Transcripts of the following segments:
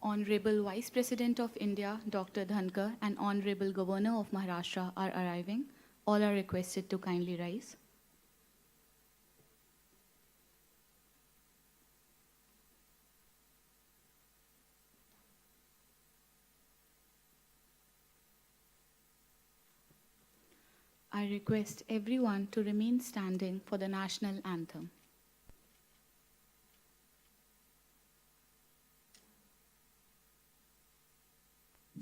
Honorable Vice President of India, Dr. Dhankar, and Honorable Governor of Maharashtra are arriving. All are requested to kindly rise. I request everyone to remain standing for the national anthem.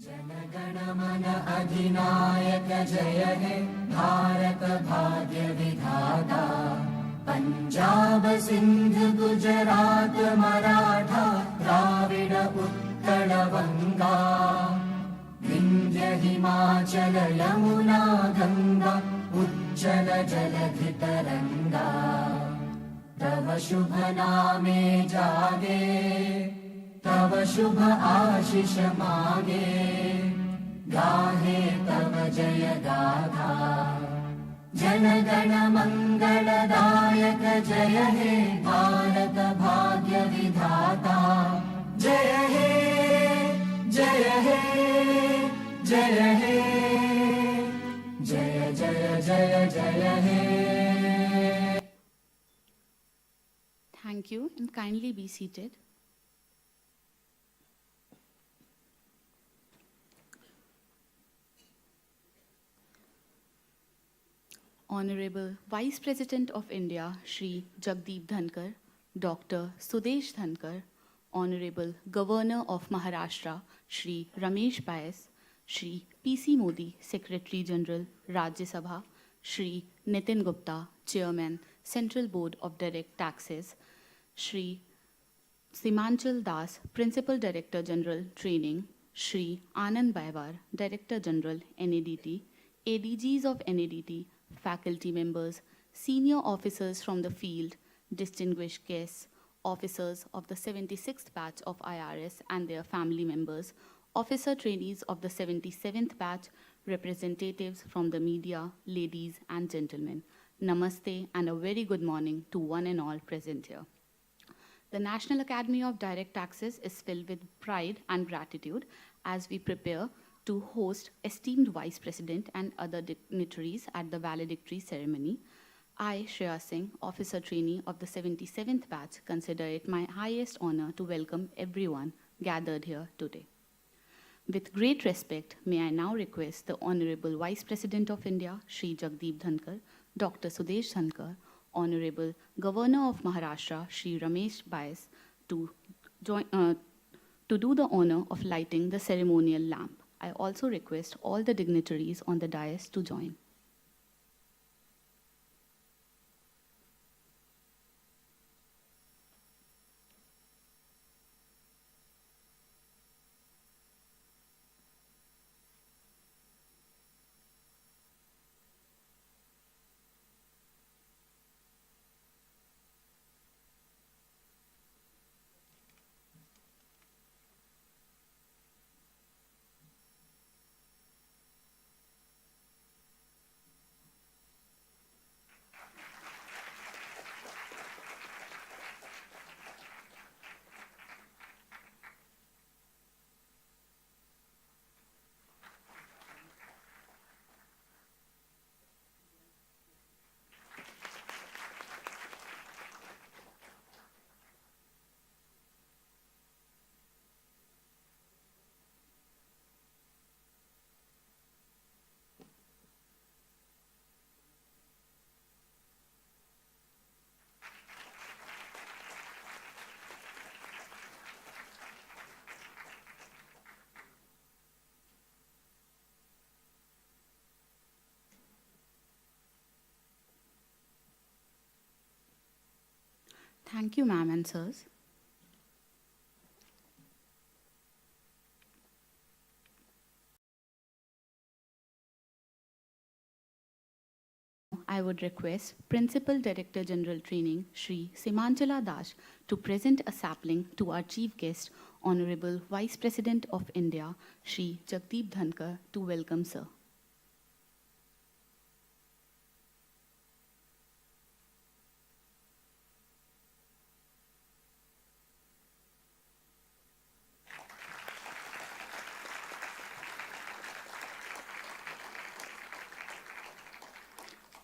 Jana Gana Mana अधिनायक जय हे भारत भाग्य विधाता पंजाब सिंध गुजरात मराठा द्राविड उत्कल गंगा विंध्य हिमाचल यमुना गंगा उज्जल जलधि तरंगा तव शुभ नामे जागे तव शुभ आशीष मागे गाहे तव जय गाथा जनगण मंगलदायक जय हे भारत भाग्य विधाता जय हे जय हे जय हे जय जय जय जय हे. Thank you, and kindly be seated. Honorable Vice President of India, Shri Jagdeep Dhankar, Dr. Sudesh Dhankar, Honorable Governor of Maharashtra, Shri Ramesh Bayas, Shri P.C. Modi, Secretary General, Rajya Sabha, Shri Nitin Gupta, Chairman, Central Board of Direct Taxes, Shri Simanchal Das, Principal Director General, Training, Shri Anand Baiwar, Director General, NADT, ADGs of NADT, faculty members, senior officers from the field, distinguished guests, officers of the 76th batch of IRS and their family members, officer trainees of the 77th batch, representatives from the media, ladies and gentlemen. Namaste and a very good morning to one and all present here. The National Academy of Direct Taxes is filled with pride and gratitude as we prepare to host esteemed Vice President and other dignitaries at the Valediction Ceremony. I, Shreya Singh, Officer Trainee of the 77th batch, consider it my highest honor to welcome everyone gathered here today. With great respect, may I now request the Honorable Vice President of India, Shri Jagdeep Dhankar, Dr. Sudesh Dhankar, Honorable Governor of Maharashtra, Shri Ramesh Bayas, to do the honor of lighting the ceremonial lamp. I also request all the dignitaries on the dais to join. Thank you, ma'am and sirs. I would request Principal Director General Training, Shri Simanchala Das, to present a sapling to our chief guest, Honorable Vice President of India, Shri Jagdeep Dhankar, to welcome sir.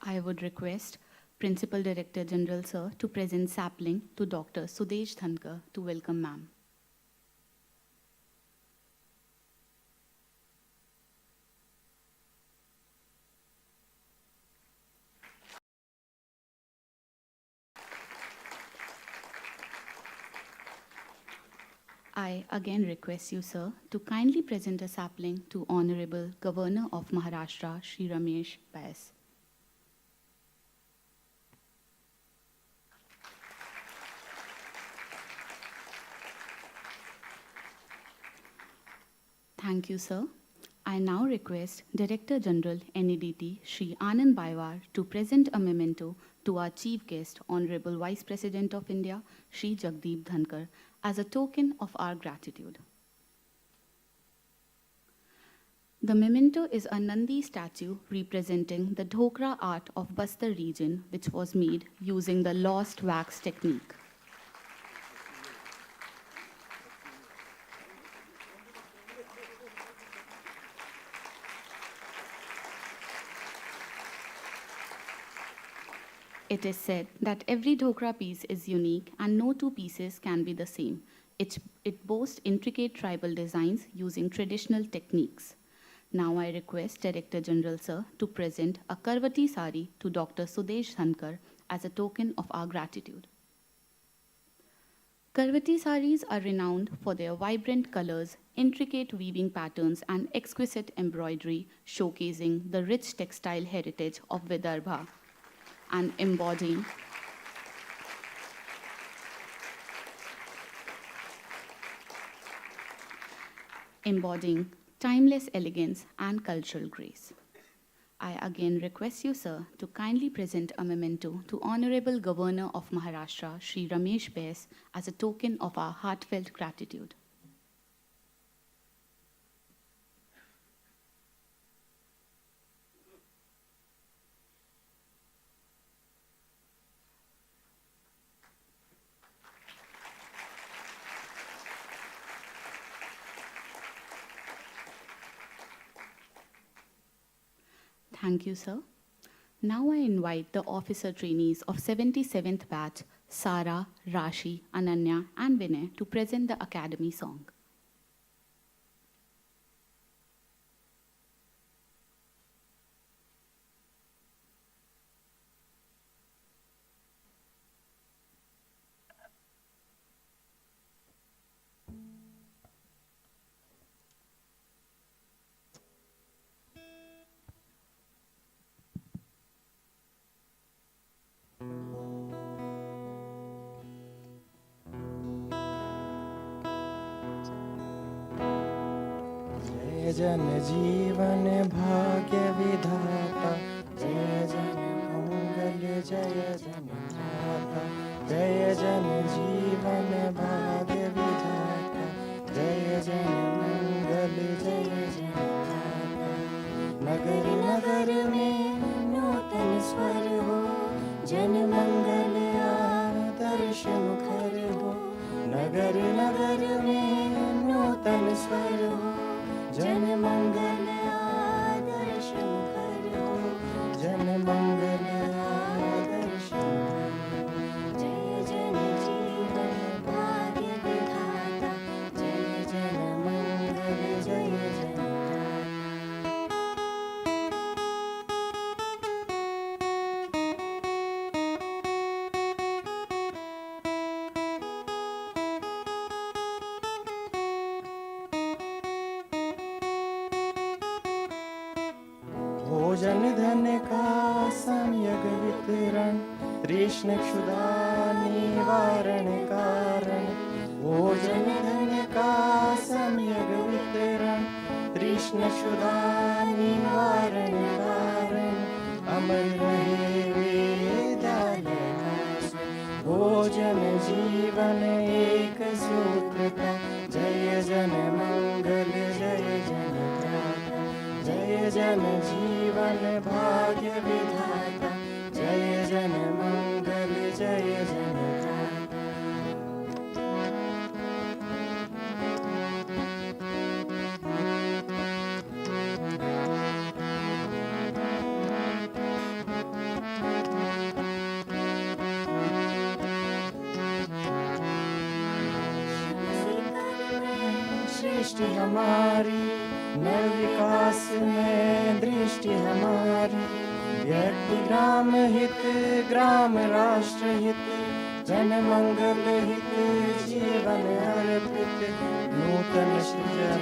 I would request Principal Director General Sir to present sapling to Dr. Sudesh Dhankar to welcome ma'am. I again request you, sir, to kindly present a sapling to Honorable Governor of Maharashtra, Shri Ramesh Baes. Thank you, sir. I now request Director General NADT, Shri Anand Baiwar, to present a memento to our Chief Guest, Honorable Vice President of India, Shri Jagdeep Dhankar, as a token of our gratitude. The memento is a Nandi statue representing the Dhokra art of Bastar region, which was made using the lost wax technique. It is said that every Dhokra piece is unique and no two pieces can be the same. It boasts intricate tribal designs using traditional techniques. Now I request Director General Sir to present a Karvati sari to Dr. Sudesh Dhankar as a token of our gratitude. Karvati saris are renowned for their vibrant colors, intricate weaving patterns, and exquisite embroidery, showcasing the rich textile heritage of Vidarbha and embodying timeless elegance and cultural grace. I again request you, sir, to kindly present a memento to Honorable Governor of Maharashtra, Shri Ramesh Baes, as a token of our heartfelt gratitude. Thank you, sir. Now I invite the officer trainees of 77th batch, Sara, Rashi, Ananya, and Vinay to present the Academy song. जय जन जीवन भाग्य विधाता जय जन मंगल जय जन माता जय जन जीवन भाग्य विधाता जय जन मंगल जय जन माता नगर नगर में नूतन स्वर हो जन मंगल आदर्श मुखर हो नगर नगर में नूतन स्वर हो जन मंगल आदर्श मुखर हो जन मंगल आदर्श जय जन जीवन भाग्य विधाता जय जन मंगल जय जन भोजन धन का सम्यक वितरण तृष्ण क्षुधा निवारण कारण भोजन धन का सम्यक वितरण तृष्ण क्षुधा निवारण कारण अमर रहे विद्यालय भोजन जीवन एक सूत्र का जय जन मंगल जय जन जय जन जीवन भाग्य विधाता जय जन मंगल जय जन दृष्टि हमारी, नव विकास में दृष्टि हमारी। व्यक्ति ग्राम हित, ग्राम राष्ट्र हित, जन मंगल हित, जीवन अर्पित। नूतन सृजन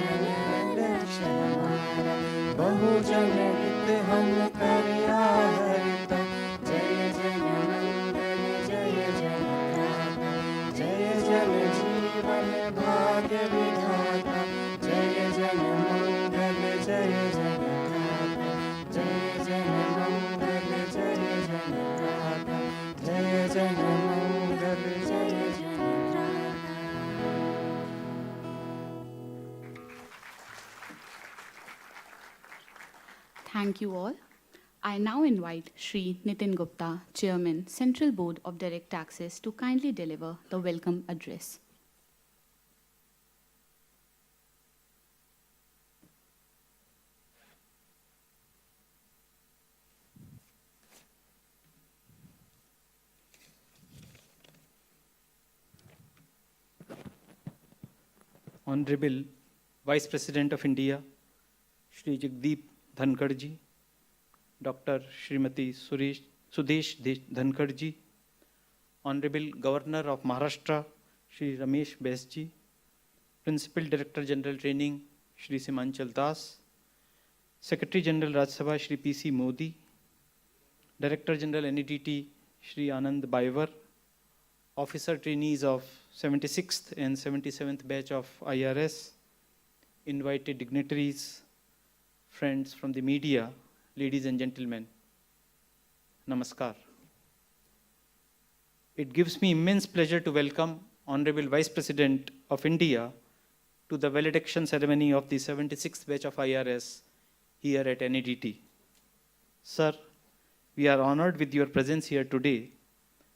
लक्ष्य हमारा, बहुजन हित हम करिया हरित। जय जन मंगल, जय जन गाथा, जय जन जीवन भाग्य विधाता। जय जन मंगल, जय जन गाथा, जय जन मंगल, जय जन गाथा, जय जन मंगल, जय जन गाथा। Thank you all. I now invite Shri Nitin Gupta, Chairman, Central Board of Direct Taxes, to kindly deliver the welcome address. Honorable Vice President of India, Shri Jagdeep Dhankar ji, Dr. Srimati Sudesh Dhankar ji, Honorable Governor of Maharashtra, Shri Ramesh Bes ji, Principal Director General Training, Shri Simanchal Das, Secretary General Rajya Sabha, Shri P.C. Modi, Director General NADT, Shri Anand Baiwar, Officer Trainees of 76th and 77th batch of IRS, invited dignitaries, friends from the media, ladies and gentlemen, Namaskar. It gives me immense pleasure to welcome Honorable Vice President of India to the Valediction Ceremony of the 76th batch of IRS here at NADT. Sir, we are honored with your presence here today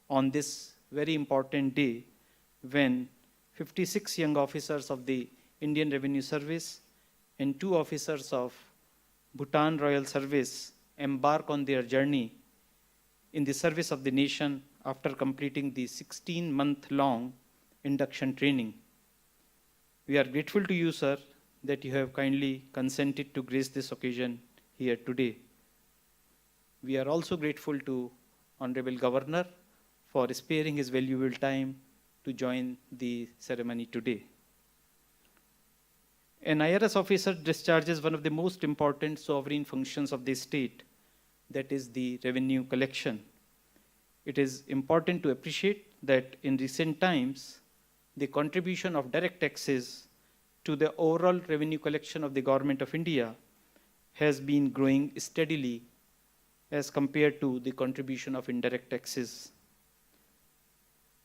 on this very important day when 56 young officers of the Indian Revenue Service and 2 officers of Bhutan Royal Service embark on their journey in the service of the nation after completing the 16-month-long induction training. We are grateful to you, sir, that you have kindly consented to grace this occasion here today. We are also grateful to Honorable Governor for sparing his valuable time to join the ceremony today. An IRS officer discharges one of the most important sovereign functions of the state, that is the revenue collection. It is important to appreciate that in recent times, the contribution of direct taxes to the overall revenue collection of the Government of India has been growing steadily as compared to the contribution of indirect taxes.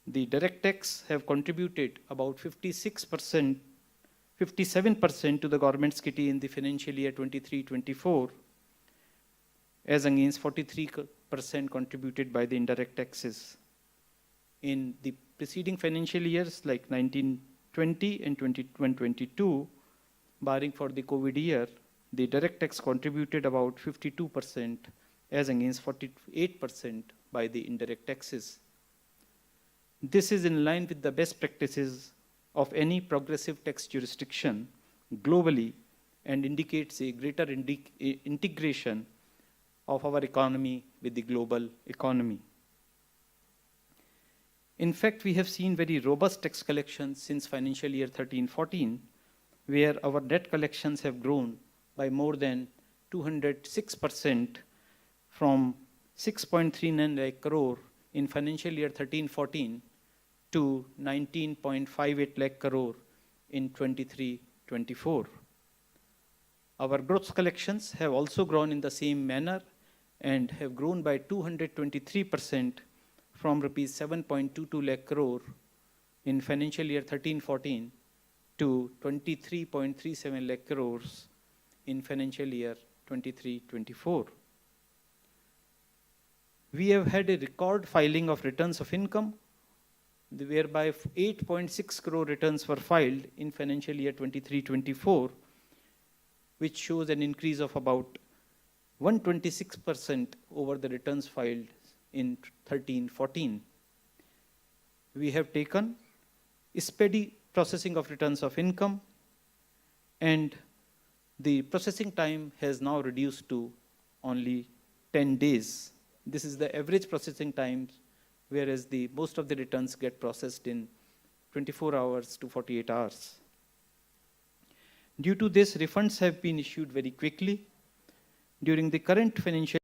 The direct tax have contributed about 57% to the government's kitty in the financial year 23-24, as against 43% contributed by the indirect taxes. In the preceding financial years like 1920 and 21-22, barring for the COVID year, the direct tax contributed about 52% as against 48% by the indirect taxes. This is in line with the best practices of any progressive tax jurisdiction globally and indicates a greater integration of our economy with the global economy. In fact, we have seen very robust tax collections since financial year 13-14, where our net collections have grown by more than 206% from 6.39 lakh crore in financial year 13-14 to 19.58 lakh crore in 23-24. Our gross collections have also grown in the same manner and have grown by 223% from rupees 7.22 lakh crore in financial year 13-14 to 23.37 lakh crores in financial year 23-24. We have had a record filing of returns of income, whereby 8.6 crore returns were filed in financial year 23-24, which shows an increase of about 126% over the returns filed in 13-14. We have taken steady processing of returns of income, and the processing time has now reduced to only 10 days. This is the average processing time, whereas most of the returns get processed in 24 hours to 48 hours. Due to this, refunds have been issued very quickly. During the current financial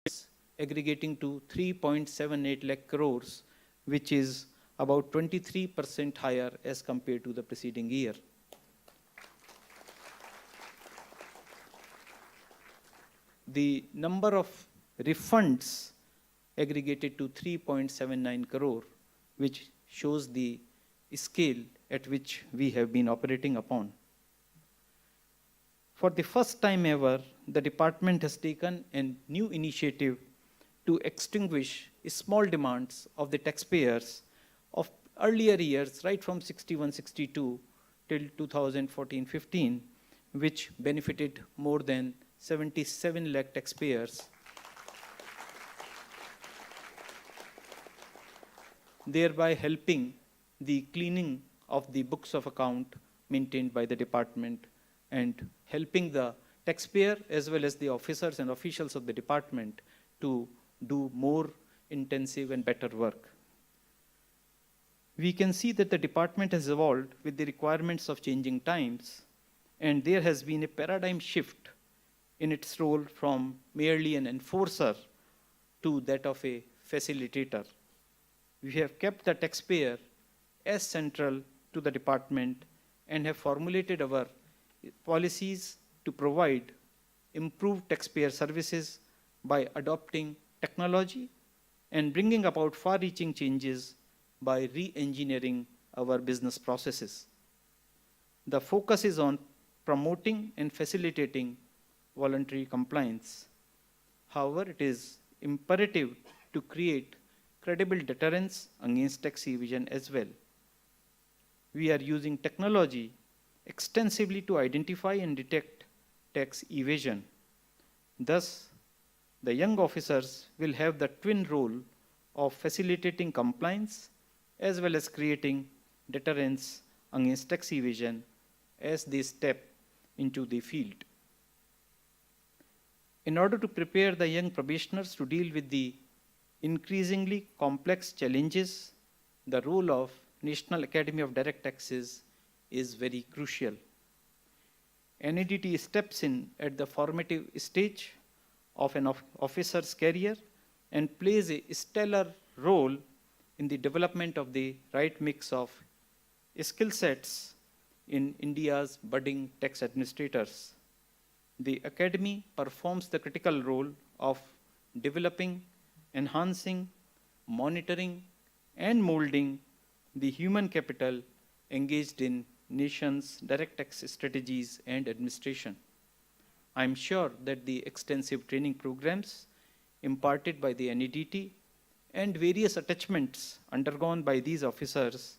year, aggregating to 3.78 lakh crores, which is about 23% higher as compared to the preceding year. The number of refunds aggregated to 3.79 crore, which shows the scale at which we have been operating upon. For the first time ever, the department has taken a new initiative to extinguish small demands of the taxpayers of earlier years, right from 61-62 till 2014-15, which benefited more than 77 lakh taxpayers, thereby helping the cleaning of the books of account maintained by the department and helping the taxpayer as well as the officers and officials of the department to do more intensive and better work. We can see that the department has evolved with the requirements of changing times, and there has been a paradigm shift in its role from merely an enforcer to that of a facilitator. We have kept the taxpayer as central to the department and have formulated our policies to provide improved taxpayer services by adopting technology and bringing about far-reaching changes by re-engineering our business processes. The focus is on promoting and facilitating voluntary compliance. However, it is imperative to create credible deterrence against tax evasion as well. We are using technology extensively to identify and detect tax evasion. Thus, the young officers will have the twin role of facilitating compliance as well as creating deterrence against tax evasion as they step into the field. In order to prepare the young probationers to deal with the increasingly complex challenges, the role of National Academy of Direct Taxes is very crucial. NADT steps in at the formative stage of an officer's career and plays a stellar role in the development of the right mix of skill sets in India's budding tax administrators. The Academy performs the critical role of developing, enhancing, monitoring, and molding the human capital engaged in nation's direct tax strategies and administration. I'm sure that the extensive training programs imparted by the NADT and various attachments undergone by these officers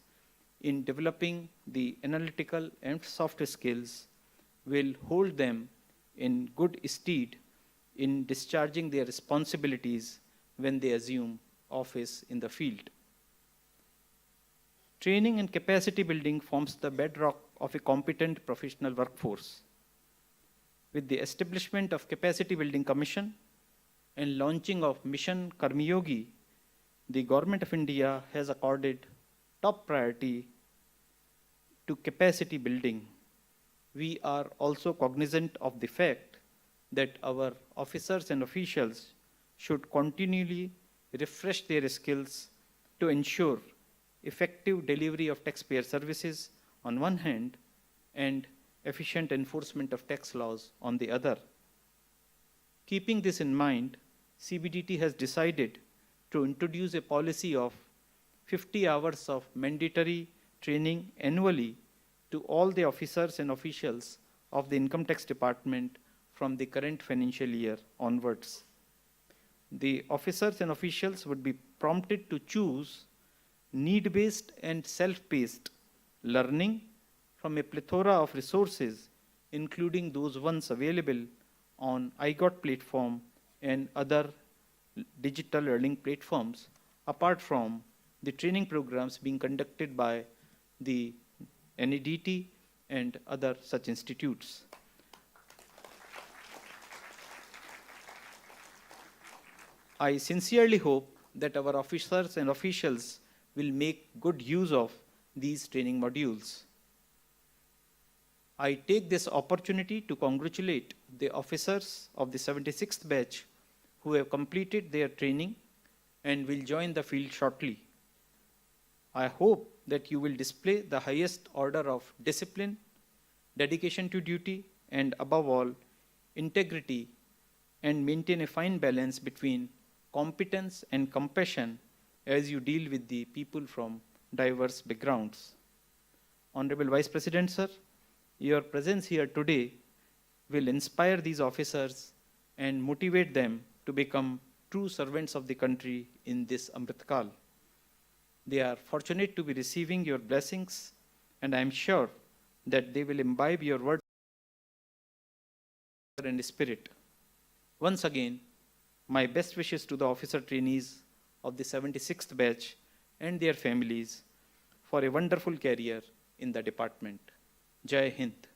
in developing the analytical and soft skills will hold them in good stead in discharging their responsibilities when they assume office in the field. Training and capacity building forms the bedrock of a competent professional workforce. With the establishment of Capacity Building Commission and launching of Mission Karmiyogi, the Government of India has accorded top priority to capacity building. We are also cognizant of the fact that our officers and officials should continually refresh their skills to ensure effective delivery of taxpayer services on one hand and efficient enforcement of tax laws on the other. Keeping this in mind, CBDT has decided to introduce a policy of 50 hours of mandatory training annually to all the officers and officials of the Income Tax Department from the current financial year onwards. The officers and officials would be prompted to choose need-based and self-paced learning from a plethora of resources, including those ones available on iGot platform and other digital learning platforms, apart from the training programs being conducted by the NADT and other such institutes. I sincerely hope that our officers and officials will make good use of these training modules. I take this opportunity to congratulate the officers of the 76th batch who have completed their training and will join the field shortly. I hope that you will display the highest order of discipline, dedication to duty, and above all, integrity, and maintain a fine balance between competence and compassion as you deal with the people from diverse backgrounds. Honorable Vice President, sir, your presence here today will inspire these officers and motivate them to become true servants of the country in this Amrit Kal. They are fortunate to be receiving your blessings, and I am sure that they will imbibe your word and spirit. Once again, my best wishes to the officer trainees of the 76th batch and their families for a wonderful career in the department. Jai Hind.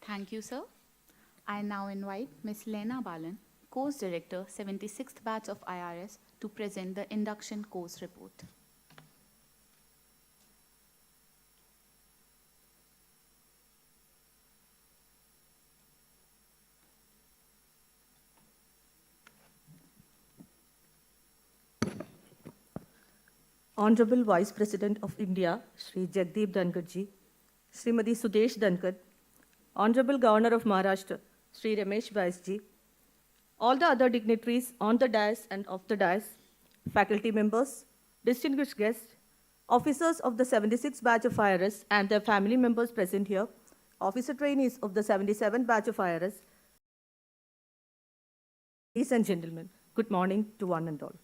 Thank you, sir. I now invite Ms. Lena Balan, Course Director, 76th Batch of IRS, to present the induction course report. Honorable Vice President of India, Shri Jagdeep Dhankar ji, Srimati Sudesh Dhankar, Honorable Governor of Maharashtra, Shri Ramesh Bais ji, all the other dignitaries on the dais and off the dais, faculty members, distinguished guests, officers of the 76th batch of IRS and their family members present here, officer trainees of the 77th batch of IRS, ladies and gentlemen, good morning to one and all.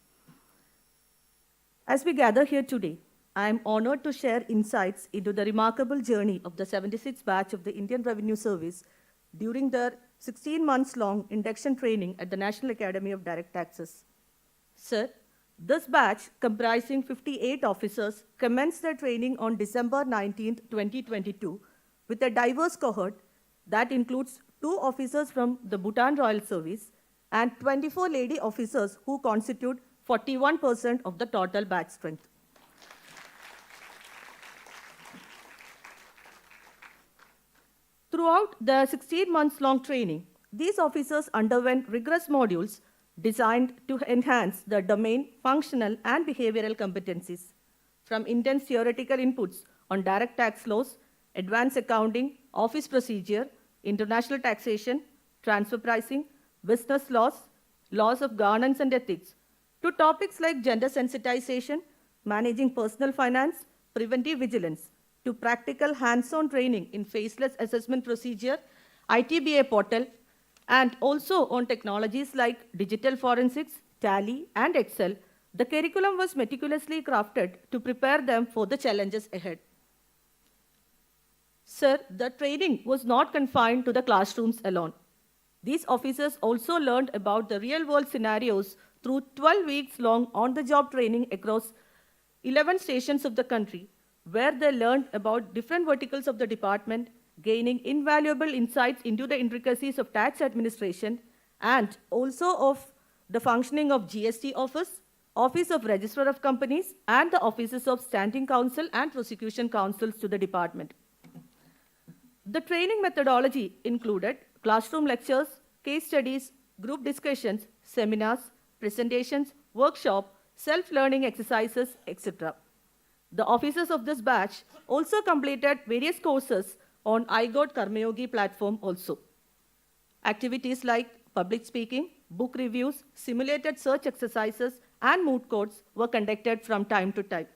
As we gather here today, I am honored to share insights into the remarkable journey of the 76th batch of the Indian Revenue Service during their 16 months long induction training at the National Academy of Direct Taxes. Sir, this batch, comprising 58 officers, commenced their training on December 19, 2022, with a diverse cohort that includes 2 officers from the Bhutan Royal Service and 24 lady officers who constitute 41% of the total batch strength. Throughout the 16 months long training, these officers underwent rigorous modules designed to enhance their domain, functional, and behavioral competencies. From intense theoretical inputs on direct tax laws, advanced accounting, office procedure, international taxation, transfer pricing, business laws, laws of governance and ethics, to topics like gender sensitization, managing personal finance, preventive vigilance, to practical hands-on training in faceless assessment procedure, ITBA portal, and also on technologies like digital forensics, Tally, and Excel, the curriculum was meticulously crafted to prepare them for the challenges ahead. Sir, the training was not confined to the classrooms alone. These officers also learned about the real-world scenarios through 12 weeks long on-the-job training across 11 stations of the country, where they learned about different verticals of the department, gaining invaluable insights into the intricacies of tax administration and also of the functioning of GST office, Office of Registrar of Companies, and the offices of Standing Counsel and Prosecution Counsels to the department. The training methodology included classroom lectures, case studies, group discussions, seminars, presentations, workshop, self-learning exercises, etc. The officers of this batch also completed various courses on iGot Karmayogi platform also. Activities like public speaking, book reviews, simulated search exercises, and moot courts were conducted from time to time.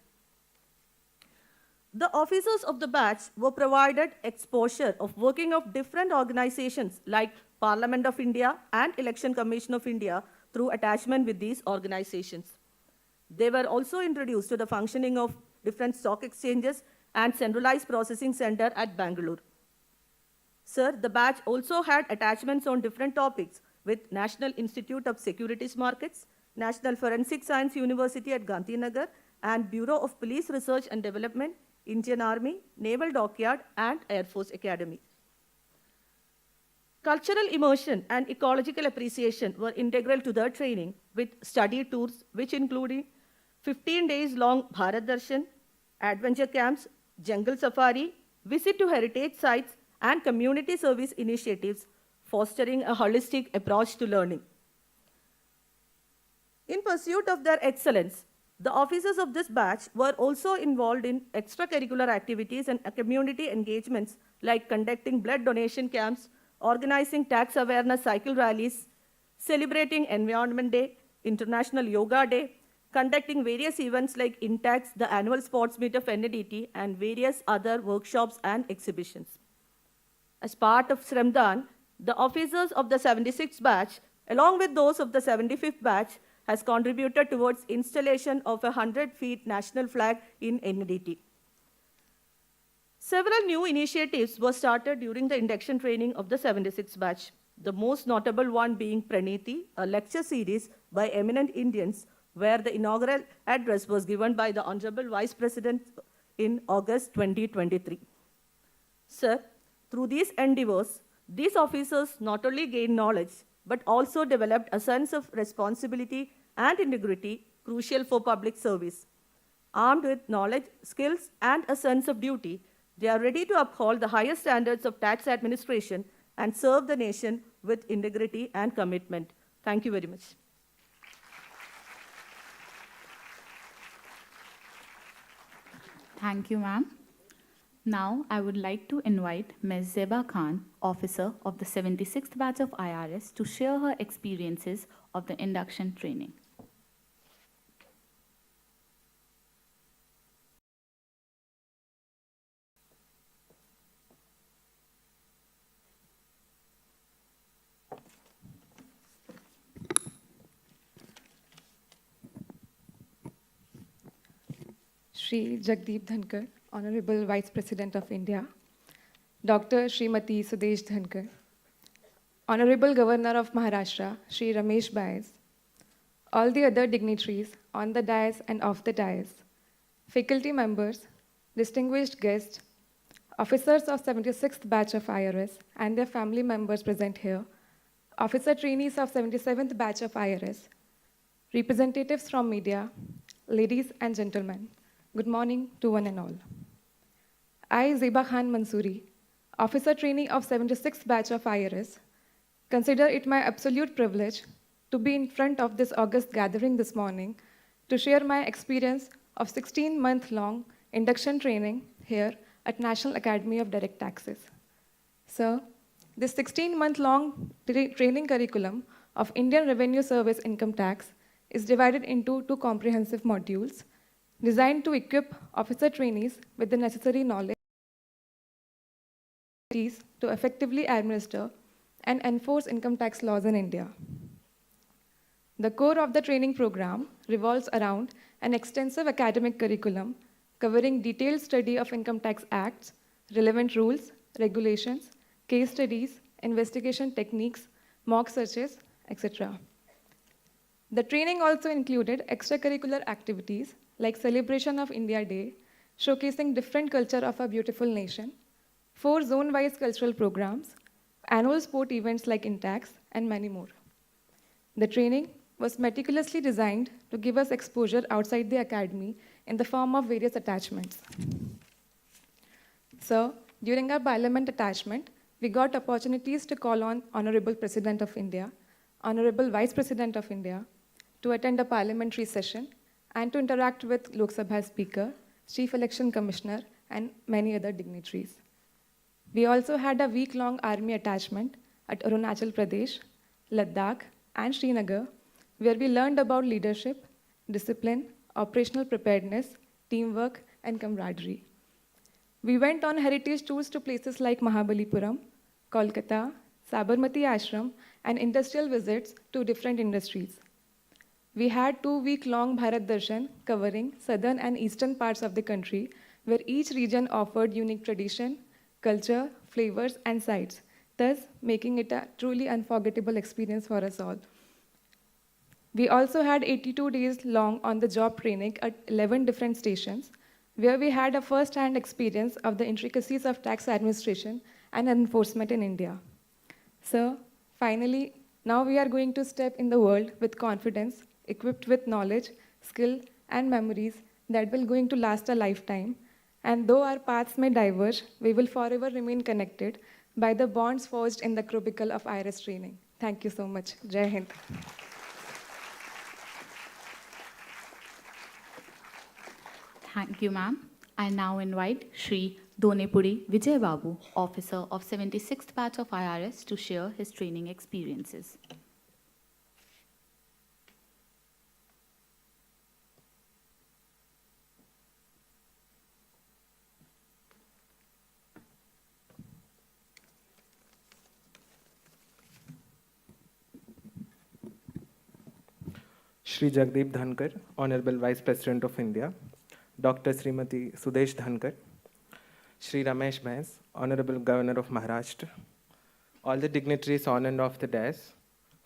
The officers of the batch were provided exposure of working of different organizations like Parliament of India and Election Commission of India through attachment with these organizations. They were also introduced to the functioning of different stock exchanges and centralized processing center at Bangalore. Sir, the batch also had attachments on different topics with National Institute of Securities Markets, National Forensic Science University at Gandhinagar, and Bureau of Police Research and Development, Indian Army, Naval Dockyard, and Air Force Academy. Cultural immersion and ecological appreciation were integral to their training, with study tours, which included 15 days long Bharat Darshan, adventure camps, jungle safari, visit to heritage sites, and community service initiatives, fostering a holistic approach to learning. In pursuit of their excellence, the officers of this batch were also involved in extracurricular activities and community engagements like conducting blood donation camps, organizing tax awareness cycle rallies, celebrating Environment Day, International Yoga Day, conducting various events like INTAX, the annual sports meet of NADT, and various other workshops and exhibitions. As part of Shramdan, the officers of the 76th batch, along with those of the 75th batch, has contributed towards installation of a 100-feet national flag in NADT. Several new initiatives were started during the induction training of the 76th batch, the most notable one being Praniti, a lecture series by eminent Indians, where the inaugural address was given by the Honorable Vice President in August 2023. Sir, through these endeavors, these officers not only gained knowledge, but also developed a sense of responsibility and integrity crucial for public service. Armed with knowledge, skills, and a sense of duty, they are ready to uphold the highest standards of tax administration and serve the nation with integrity and commitment. Thank you very much. Thank you, ma'am. Now, I would like to invite Ms. Zeba Khan, officer of the 76th batch of IRS, to share her experiences of the induction training. Shri Jagdeep Dhankar, Honorable Vice President of India, Dr. Srimati Sudesh Dhankar, Honorable Governor of Maharashtra, Shri Ramesh Bais, all the other dignitaries on the dais and off the dais, faculty members, distinguished guests, officers of 76th batch of IRS and their family members present here, officer trainees of 77th batch of IRS, representatives from media, ladies and gentlemen, good morning to one and all. I, Zeba Khan Mansoori, officer trainee of 76th batch of IRS, consider it my absolute privilege to be in front of this august gathering this morning to share my experience of 16-month-long induction training here at National Academy of Direct Taxes. Sir, this 16-month-long training curriculum of Indian Revenue Service Income Tax is divided into 2 comprehensive modules designed to equip officer trainees with the necessary knowledge to effectively administer and enforce income tax laws in India. The core of the training program revolves around an extensive academic curriculum covering detailed study of income tax acts, relevant rules, regulations, case studies, investigation techniques, mock searches, etc. The training also included extracurricular activities like celebration of India Day, showcasing different culture of our beautiful nation, 4 zone-wise cultural programs, annual sport events like INTAX, and many more. The training was meticulously designed to give us exposure outside the academy in the form of various attachments. So, during our Parliament attachment, we got opportunities to call on Honorable President of India, Honorable Vice President of India, to attend a parliamentary session and to interact with Lok Sabha Speaker, Chief Election Commissioner, and many other dignitaries. We also had a week-long army attachment at Arunachal Pradesh, Ladakh, and Srinagar, where we learned about leadership, discipline, operational preparedness, teamwork, and camaraderie. We went on heritage tours to places like Mahabalipuram, Kolkata, Sabarmati Ashram, and industrial visits to different industries. We had 2-week-long Bharat Darshan covering southern and eastern parts of the country, where each region offered unique tradition, culture, flavors, and sights, thus making it a truly unforgettable experience for us all. We also had 82 days long on-the-job training at 11 different stations, where we had a first-hand experience of the intricacies of tax administration and enforcement in India. Sir, finally, now we are going to step in the world with confidence, equipped with knowledge, skill, and memories that will going to last a lifetime. And though our paths may diverge, we will forever remain connected by the bonds forged in the cubicle of IRS training. Thank you so much. Jai Hind. Thank you, ma'am. I now invite Shri Donepudi Vijay Babu, officer of 76th batch of IRS, to share his training experiences. Shri Jagdeep Dhankar, Honorable Vice President of India, Dr. Srimati Sudesh Dhankar, Shri Ramesh Bhais, Honorable Governor of Maharashtra, all the dignitaries on and off the dais,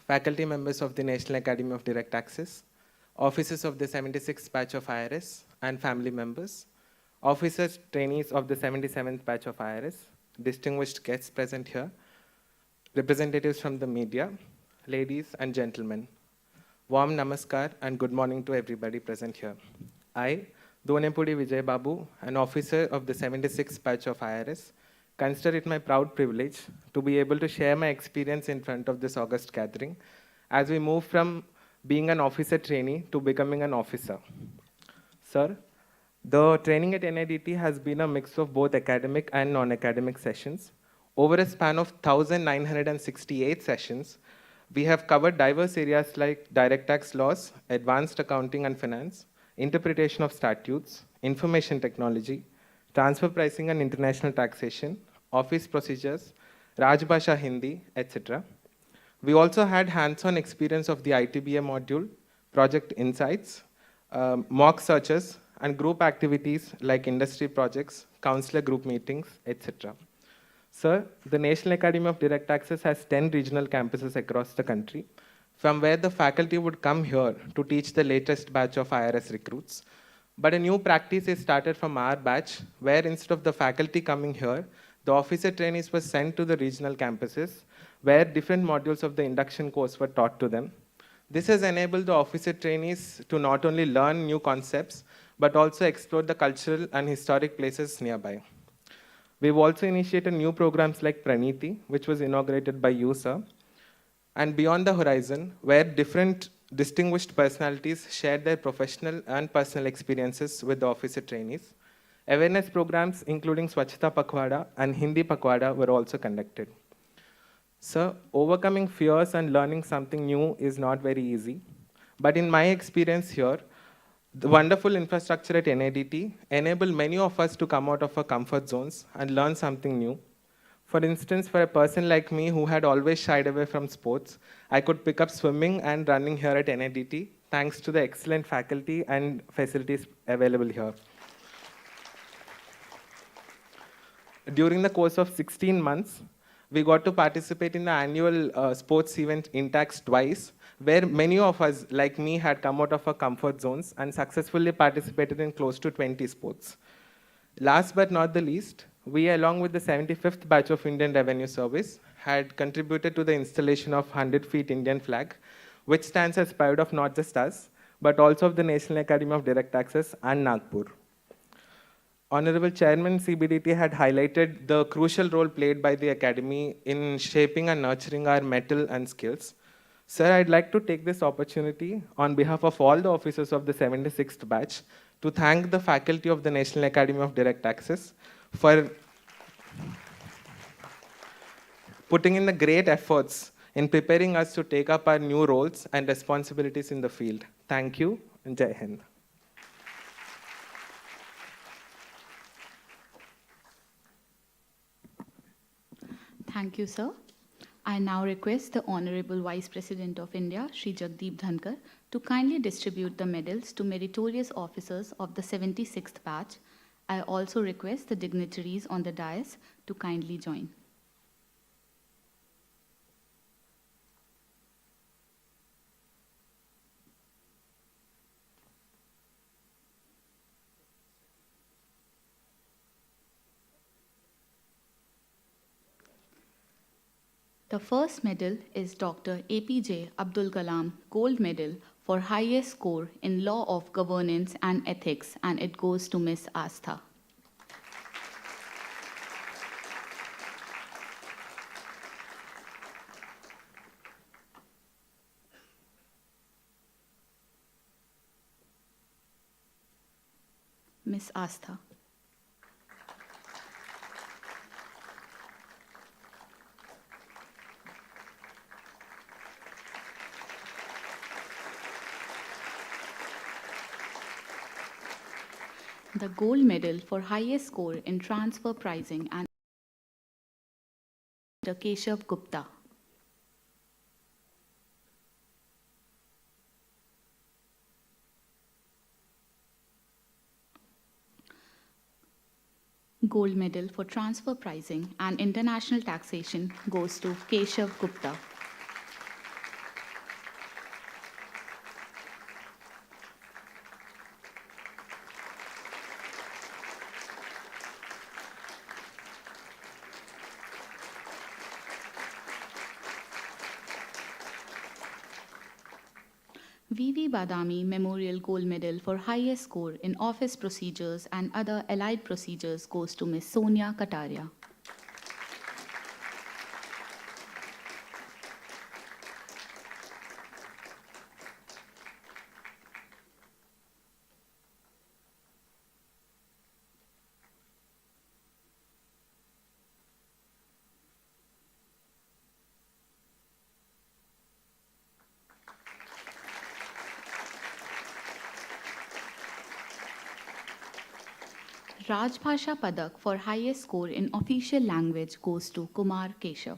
faculty members of the National Academy of Direct Taxes, officers of the 76th batch of IRS and family members, officers, trainees of the 77th batch of IRS, distinguished guests present here, representatives from the media, ladies and gentlemen. Warm namaskar and good morning to everybody present here. I, Donepudi Vijay Babu, an officer of the 76th batch of IRS, consider it my proud privilege to be able to share my experience in front of this august gathering as we move from being an officer trainee to becoming an officer. Sir, the training at NADT has been a mix of both academic and non-academic sessions. Over a span of 1,968 sessions, we have covered diverse areas like direct tax laws, advanced accounting and finance, interpretation of statutes, information technology, transfer pricing and international taxation, office procedures, Rajbhasha Hindi, etc. We also had hands-on experience of the ITBA module, project insights, mock searches, and group activities like industry projects, counselor group meetings, etc. Sir, the National Academy of Direct Taxes has 10 regional campuses across the country, from where the faculty would come here to teach the latest batch of IRS recruits. But a new practice is started from our batch, where instead of the faculty coming here, the officer trainees were sent to the regional campuses, where different modules of the induction course were taught to them. This has enabled the officer trainees to not only learn new concepts, but also explore the cultural and historic places nearby. We've also initiated new programs like Trainee, which was inaugurated by you, sir, and Beyond the Horizon, where different distinguished personalities shared their professional and personal experiences with the officer trainees. Awareness programs, including Swachhata Pakhwada and Hindi Pakhwada, were also conducted. Sir, overcoming fears and learning something new is not very easy. But in my experience here, the wonderful infrastructure at NADT enabled many of us to come out of our comfort zones and learn something new. For instance, for a person like me who had always shied away from sports, I could pick up swimming and running here at NADT thanks to the excellent faculty and facilities available here. During the course of 16 months, we got to participate in the annual sports event INTAX twice, where many of us, like me, had come out of our comfort zones and successfully participated in close to 20 sports. Last but not the least, we, along with the 75th batch of Indian Revenue Service, had contributed to the installation of 100 feet Indian flag, which stands as pride of not just us, but also of the National Academy of Direct Taxes and Nagpur. Honorable Chairman CBDT had highlighted the crucial role played by the Academy in shaping and nurturing our mettle and skills. Sir, I'd like to take this opportunity on behalf of all the officers of the 76th batch to thank the faculty of the National Academy of Direct Taxes for putting in the great efforts in preparing us to take up our new roles and responsibilities in the field. Thank you, and Jai Hind. Thank you, sir. I now request the Honorable Vice President of India, Shri Jagdeep Dhankar, to kindly distribute the medals to meritorious officers of the 76th batch. I also request the dignitaries on the dais to kindly join. The first medal is Dr. APJ Abdul Kalam Gold Medal for highest score in Law of Governance and Ethics, and it goes to Ms. Astha. Ms. Astha. The gold medal for highest score in transfer pricing and Dr. Keshav Gupta. Gold medal for transfer pricing and international taxation goes to Keshav Gupta. V.V. Badami Memorial Gold Medal for highest score in office procedures and other allied procedures goes to Ms. Sonia Kataria. Rajbhasha Padak for highest score in official language goes to Kumar Keshav.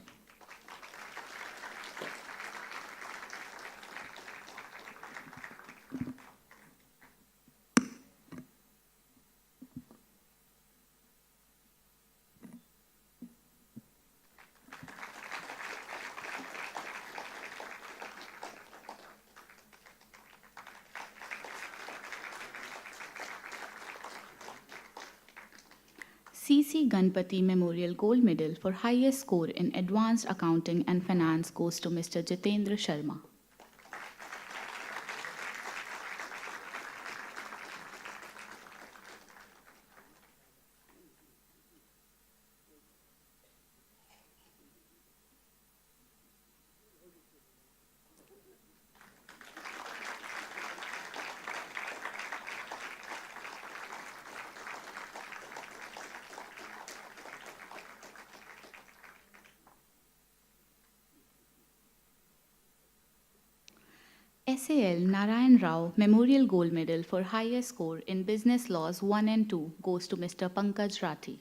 C.C. Ganpati Memorial Gold Medal for highest score in advanced accounting and finance goes to Mr. Jitendra Sharma. SAL Narayan Rao Memorial Gold Medal for highest score in Business Laws 1 and 2 goes to Mr. Pankaj Rathi.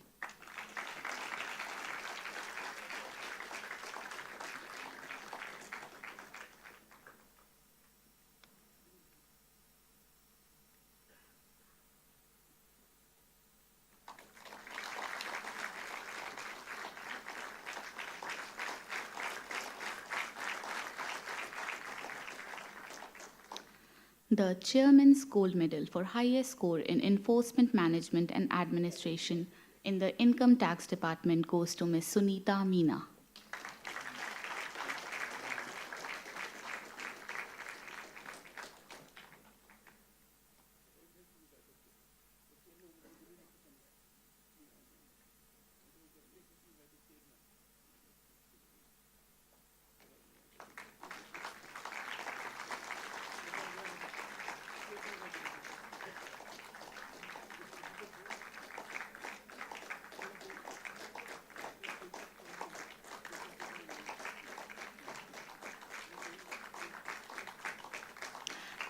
The Chairman's Gold Medal for highest score in Enforcement Management and Administration in the Income Tax Department goes to Ms. Sunita Meena.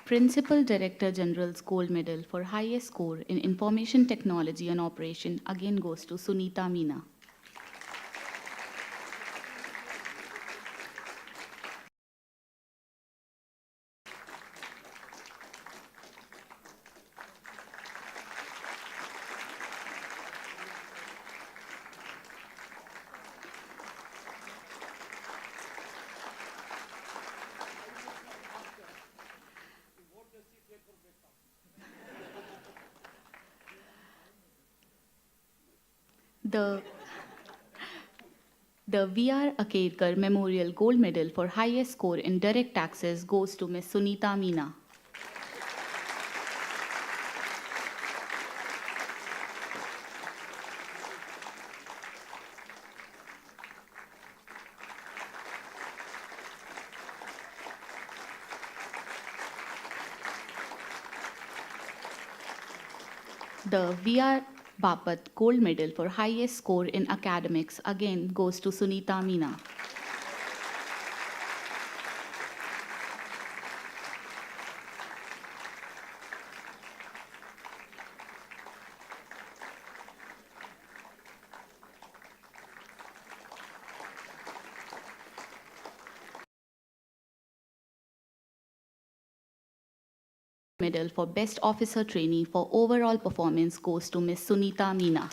Principal Director General's Gold Medal for highest score in Information Technology and Operation again goes to Sunita Meena. The V.R. Akadkar Memorial Gold Medal for highest score in direct taxes goes to Ms. Sunita Meena. The V.R. Bapat Gold Medal for highest score in academics again goes to Sunita Meena. Medal for Best Officer Trainee for overall performance goes to Ms. Sunita Meena.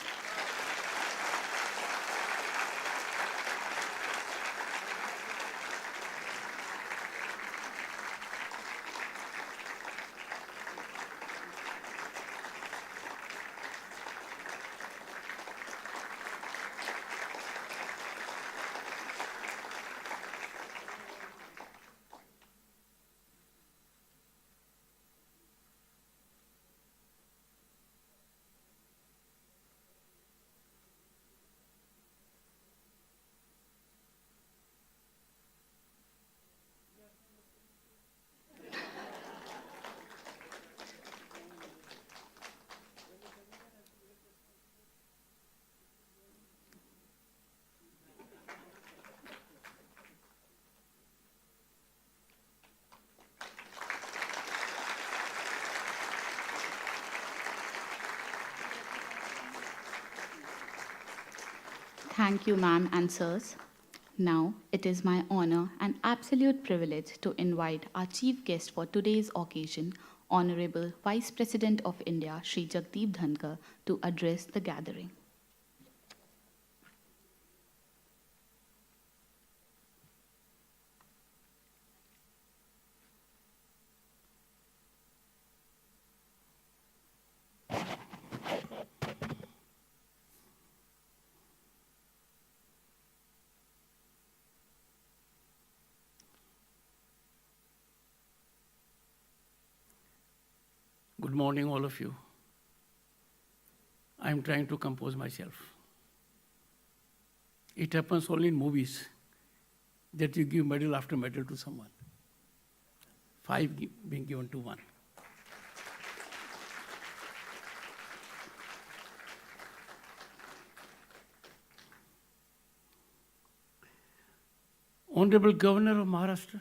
Thank you, ma'am and sirs. Now, it is my honor and absolute privilege to invite our chief guest for today's occasion, Honorable Vice President of India, Shri Jagdeep Dhankar, to address the gathering. Good morning, all of you. I'm trying to compose myself. It happens only in movies that you give medal after medal to someone. 5 being given to 1. Honorable Governor of Maharashtra,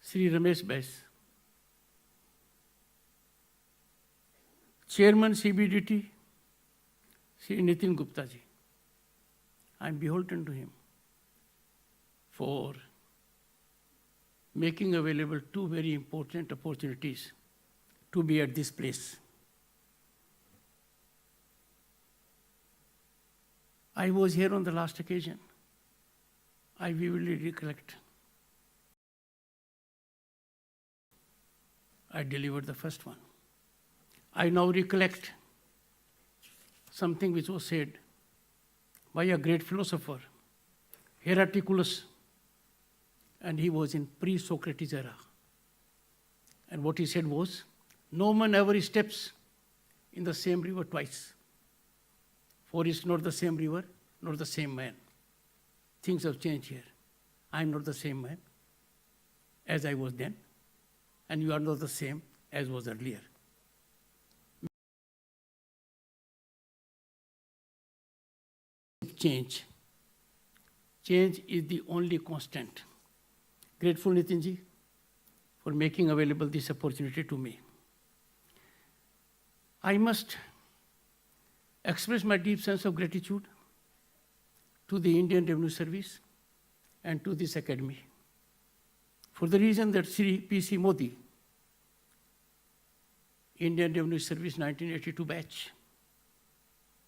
Sri Ramesh Bais, Chairman CBDT, Sri Nitin Gupta ji. I am beholden to him for making available 2 very important opportunities to be at this place. I was here on the last occasion. I vividly recollect. I delivered the first one. I now recollect something which was said by a great philosopher, Heraclitus, and he was in pre-Socrates era. And what he said was, no man ever steps in the same river twice, for it's not the same river, nor the same man. Things have changed here. I'm not the same man as I was then, and you are not the same as was earlier. Change. Change is the only constant. Grateful, Nitinji, for making available this opportunity to me. I must express my deep sense of gratitude to the Indian Revenue Service and to this academy for the reason that Sri P.C. Modi, Indian Revenue Service 1982 batch,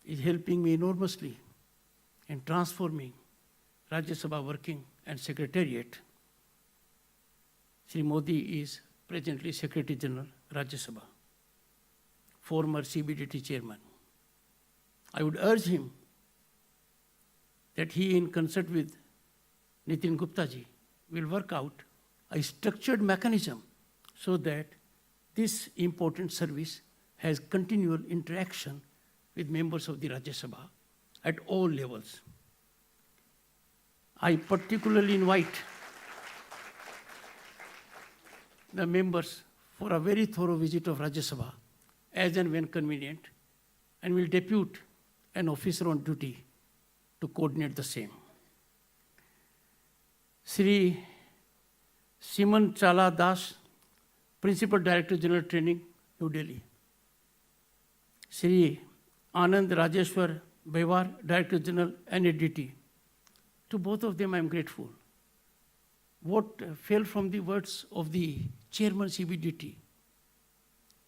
is helping me enormously in transforming Rajya Sabha working and Secretariat. Sri Modi is presently Secretary General, Rajya Sabha, former CBDT chairman. I would urge him that he, in concert with Nitin Gupta ji, will work out a structured mechanism so that this important service has continual interaction with members of the Rajya Sabha at all levels. I particularly invite the members for a very thorough visit of Rajya Sabha as and when convenient, and will depute an officer on duty to coordinate the same. Sri Siman Chala Das, Principal Director General Training, New Delhi. Sri Anand Rajeshwar Bhaiwar, Director General, NADT. To both of them I am grateful. What fell from the words of the Chairman CBDT,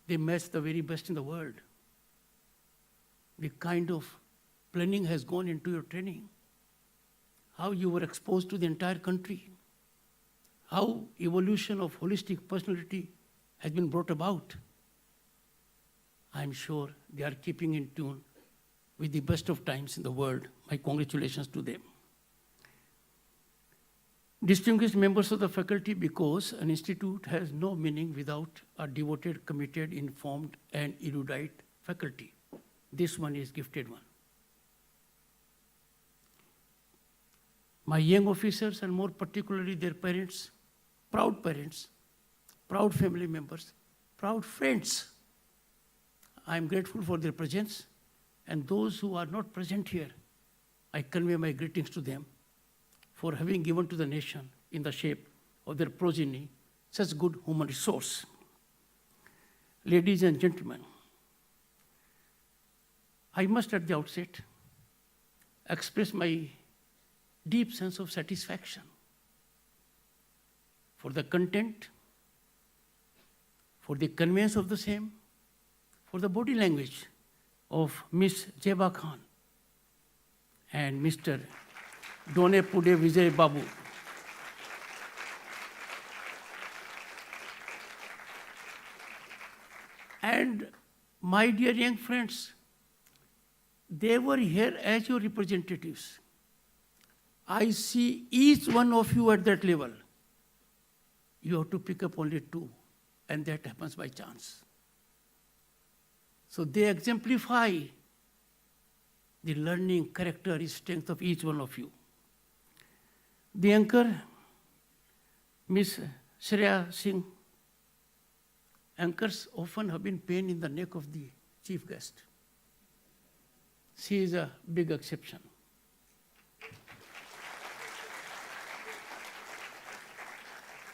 they match the very best in the world. The kind of planning has gone into your training, how you were exposed to the entire country, how evolution of holistic personality has been brought about. I'm sure they are keeping in tune with the best of times in the world. My congratulations to them. Distinguished members of the faculty, because an institute has no meaning without a devoted, committed, informed, and erudite faculty. This one is gifted one. My young officers, and more particularly their parents, proud family members, proud friends, I am grateful for their presence, and those who are not present here, I convey my greetings to them for having given to the nation in the shape of their progeny such good human resource. Ladies and gentlemen, I must at the outset express my deep sense of satisfaction for the content, for the conveyance of the same, for the body language of Miss Jeba Khan and Mr. Done Pude Vijay Babu. And my dear young friends, they were here as your representatives. I see each one of you at that level. You have to pick up only two, and that happens by chance. So they exemplify the learning character, strength of each one of you. The anchor, Miss Shreya Singh. Anchors often have been pain in the neck of the chief guest. She is a big exception.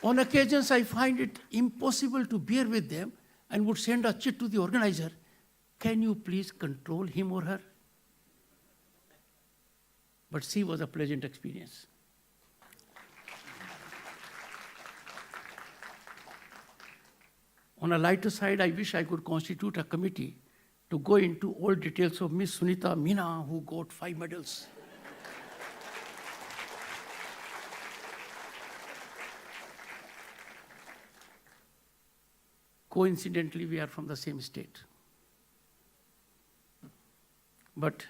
On occasions, I find it impossible to bear with them and would send a chit to the organizer, can you please control him or her? But she was a pleasant experience. On a lighter side, I wish I could constitute a committee to go into all details of Miss Sunita Meena, who got 5 medals. Coincidentally, we are from the same state. But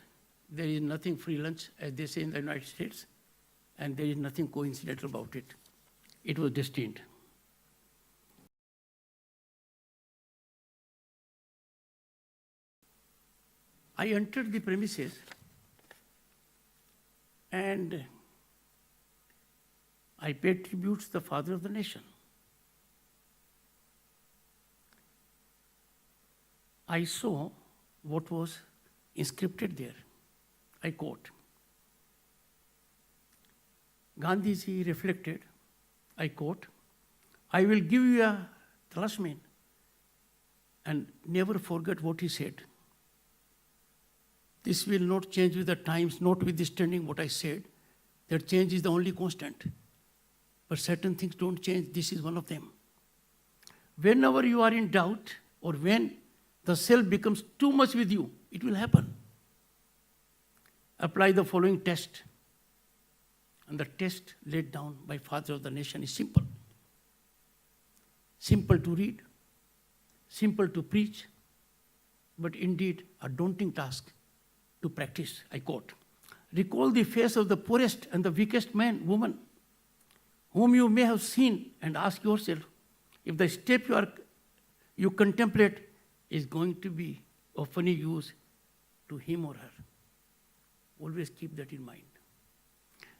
there is nothing free lunch, as they say in the United States, and there is nothing coincidental about it. It was destined. I entered the premises and I paid tribute to the father of the nation. I saw what was inscripted there. I quote, Gandhiji reflected, I quote, I will give you a talisman and never forget what he said. This will not change with the times, notwithstanding what I said. That change is the only constant. But certain things don't change. This is one of them. Whenever you are in doubt, or when the self becomes too much with you, it will happen. Apply the following test. And the test laid down by Father of the Nation is simple. Simple to read, simple to preach, but indeed a daunting task to practice. I quote, Recall the face of the poorest and the weakest man, woman, whom you may have seen, and ask yourself if the step you contemplate is going to be of any use to him or her. Always keep that in mind.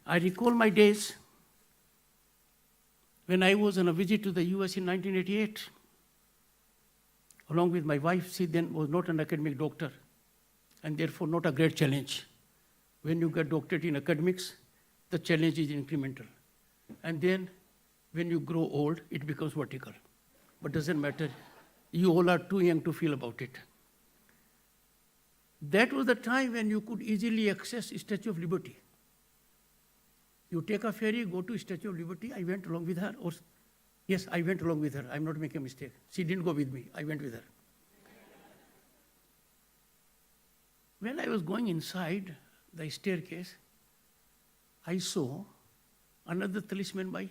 I recall my days when I was on a visit to the US in 1988, along with my wife. She then was not an academic doctor, and therefore not a great challenge. When you get doctorate in academics, the challenge is incremental. And then when you grow old, it becomes vertical. But doesn't matter. You all are too young to feel about it. That was the time when you could easily access Statue of Liberty. You take a ferry, go to Statue of Liberty. I went along with her. Yes, I went along with her. I'm not making a mistake. She didn't go with me. I went with her. When I was going inside the staircase, I saw another talisman by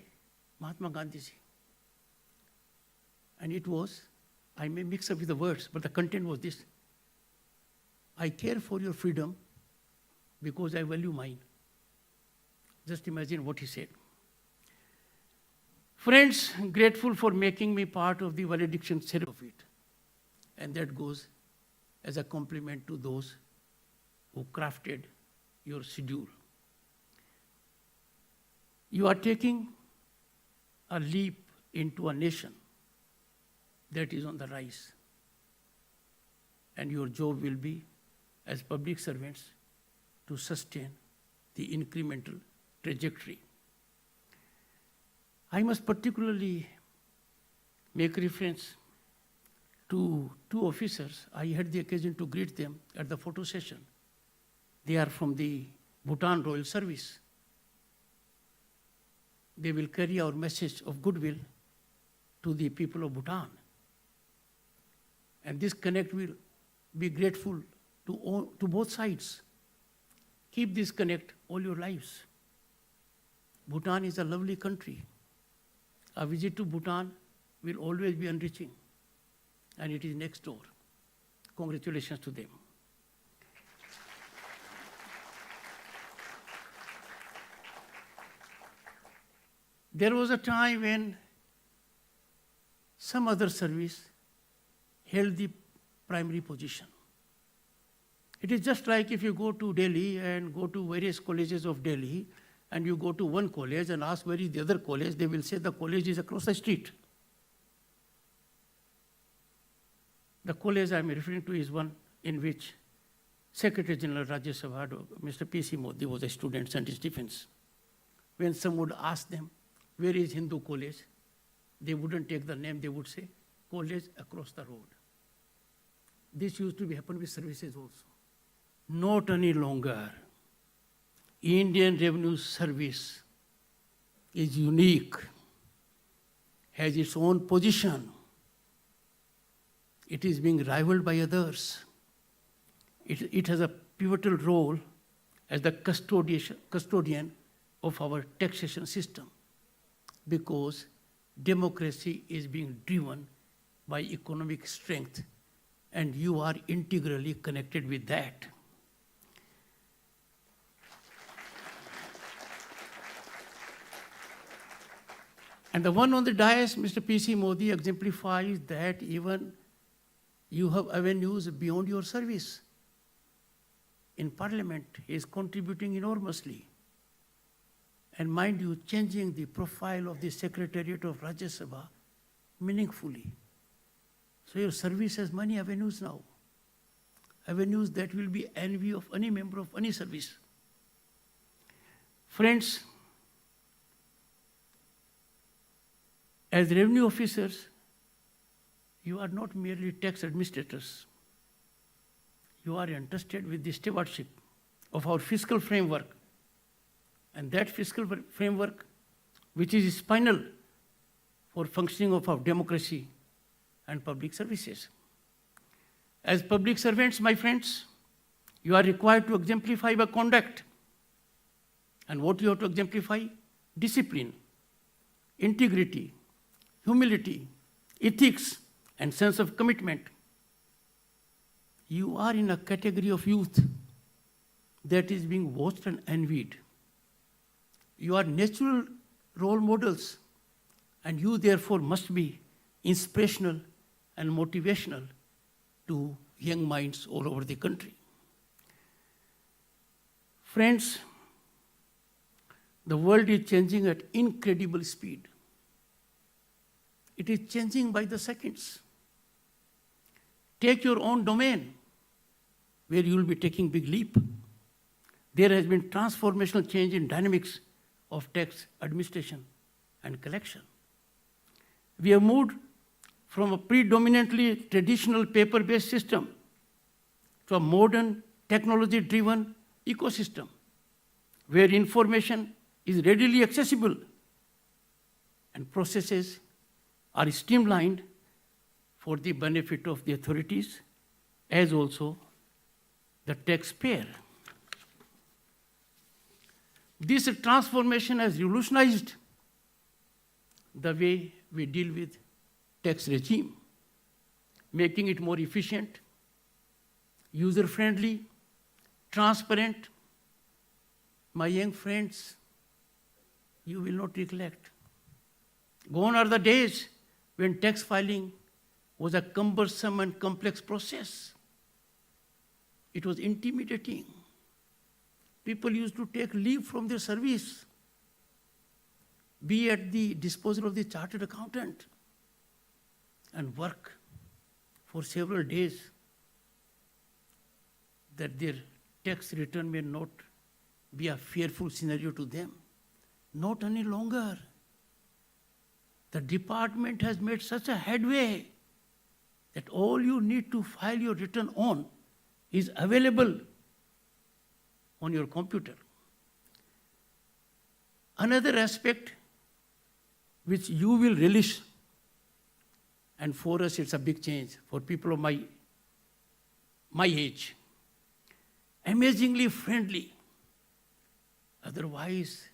Mahatma Gandhi ji. And it was, I may mix up with the words, but the content was this: I care for your freedom because I value mine. Just imagine what he said. Friends, grateful for making me part of the valediction ceremony of it. And that goes as a compliment to those who crafted your schedule. You are taking a leap into a nation that is on the rise. And your job will be, as public servants, to sustain the incremental trajectory. I must particularly make reference to two officers. I had the occasion to greet them at the photo session. They are from the Bhutan Royal Service. They will carry our message of goodwill to the people of Bhutan. And this connect will be grateful to both sides. Keep this connect all your lives. Bhutan is a lovely country. A visit to Bhutan will always be enriching, and it is next door. Congratulations to them. There was a time when some other service held the primary position. It is just like if you go to Delhi and go to various colleges of Delhi, and you go to one college and ask where is the other college, they will say the college is across the street. The college I am referring to is one in which Secretary General Rajya Sabha, Mr. P.C. Modi, was a student and his defense. When someone would ask them, where is Hindu college? They wouldn't take the name, they would say, college across the road. This used to happen with services also. Not any longer. Indian Revenue Service is unique, has its own position. It is being rivaled by others. It has a pivotal role as the custodian of our taxation system, because democracy is being driven by economic strength, and you are integrally connected with that. And the one on the dais, Mr. P.C. Modi, exemplifies that even you have avenues beyond your service. In Parliament, he is contributing enormously. And mind you, changing the profile of the Secretariat of Rajya Sabha meaningfully. So your service has many avenues now. Avenues that will be envy of any member of any service. Friends, as revenue officers, you are not merely tax administrators. You are entrusted with the stewardship of our fiscal framework. And that fiscal framework, which is spinal for functioning of our democracy and public services. As public servants, my friends, you are required to exemplify by conduct. And what you have to exemplify? Discipline, integrity, humility, ethics, and sense of commitment. You are in a category of youth. that is being watched and envied. You are natural role models, and you therefore must be inspirational and motivational to young minds all over the country. Friends, the world is changing at incredible speed. It is changing by the seconds. Take your own domain, where you will be taking big leap. There has been transformational change in dynamics of tax administration and collection. We have moved from a predominantly traditional paper-based system to a modern technology-driven ecosystem where information is readily accessible and processes are streamlined for the benefit of the authorities as also the taxpayer. This transformation has revolutionized the way we deal with tax regime, making it more efficient, user-friendly, transparent. My young friends, you will not recollect. Gone are the days when tax filing was a cumbersome and complex process. It was intimidating. People used to take leave from their service, be at the disposal of the chartered accountant, and work for several days that their tax return may not be a fearful scenario to them. Not any longer. The department has made such a headway that all you need to file your return on is available on your computer. Another aspect which you will relish, and for us it's a big change, for people of my age, amazingly friendly. Otherwise,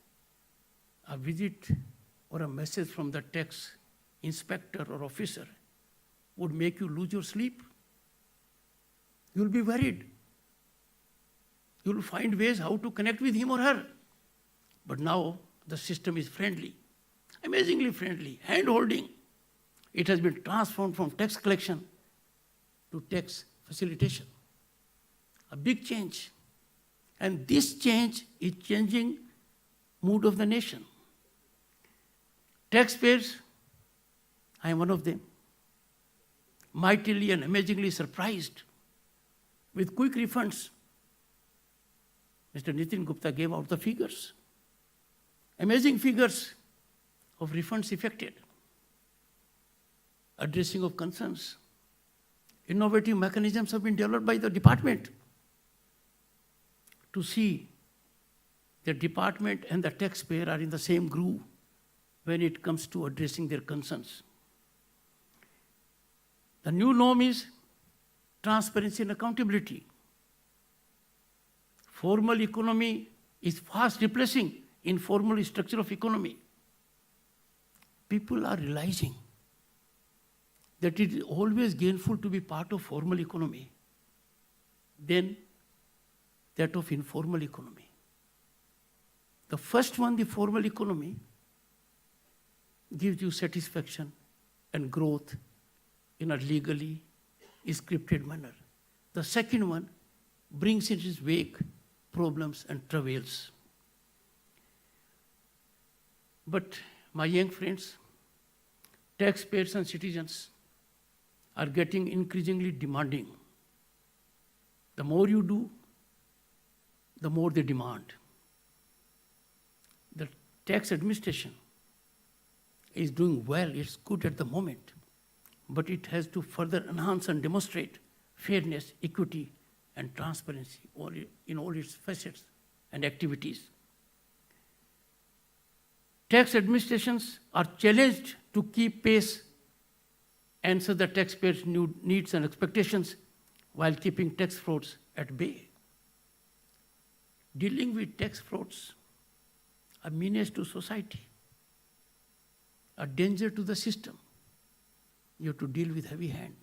a visit or a message from the tax inspector or officer would make you lose your sleep. You'll be worried. You'll find ways how to connect with him or her. But now the system is friendly, amazingly friendly, hand-holding. It has been transformed from tax collection to tax facilitation. A big change. And this change is changing mood of the nation. Taxpayers, I am one of them, mightily and amazingly surprised with quick refunds. Mr. Nitin Gupta gave out the figures. Amazing figures of refunds effected. Addressing of concerns. Innovative mechanisms have been developed by the department to see the department and the taxpayer are in the same groove when it comes to addressing their concerns. The new norm is transparency and accountability. Formal economy is fast replacing informal structure of economy. People are realizing that it is always gainful to be part of formal economy than that of informal economy. The first one, the formal economy, gives you satisfaction and growth in a legally scripted manner. The second one brings in its wake problems and travails. But my young friends, taxpayers and citizens are getting increasingly demanding. The more you do, the more they demand. The tax administration is doing well, it's good at the moment, but it has to further enhance and demonstrate fairness, equity, and transparency in all its facets and activities. Tax administrations are challenged to keep pace, answer the taxpayers' needs and expectations while keeping tax frauds at bay. Dealing with tax frauds, a menace to society, a danger to the system. You have to deal with heavy hand.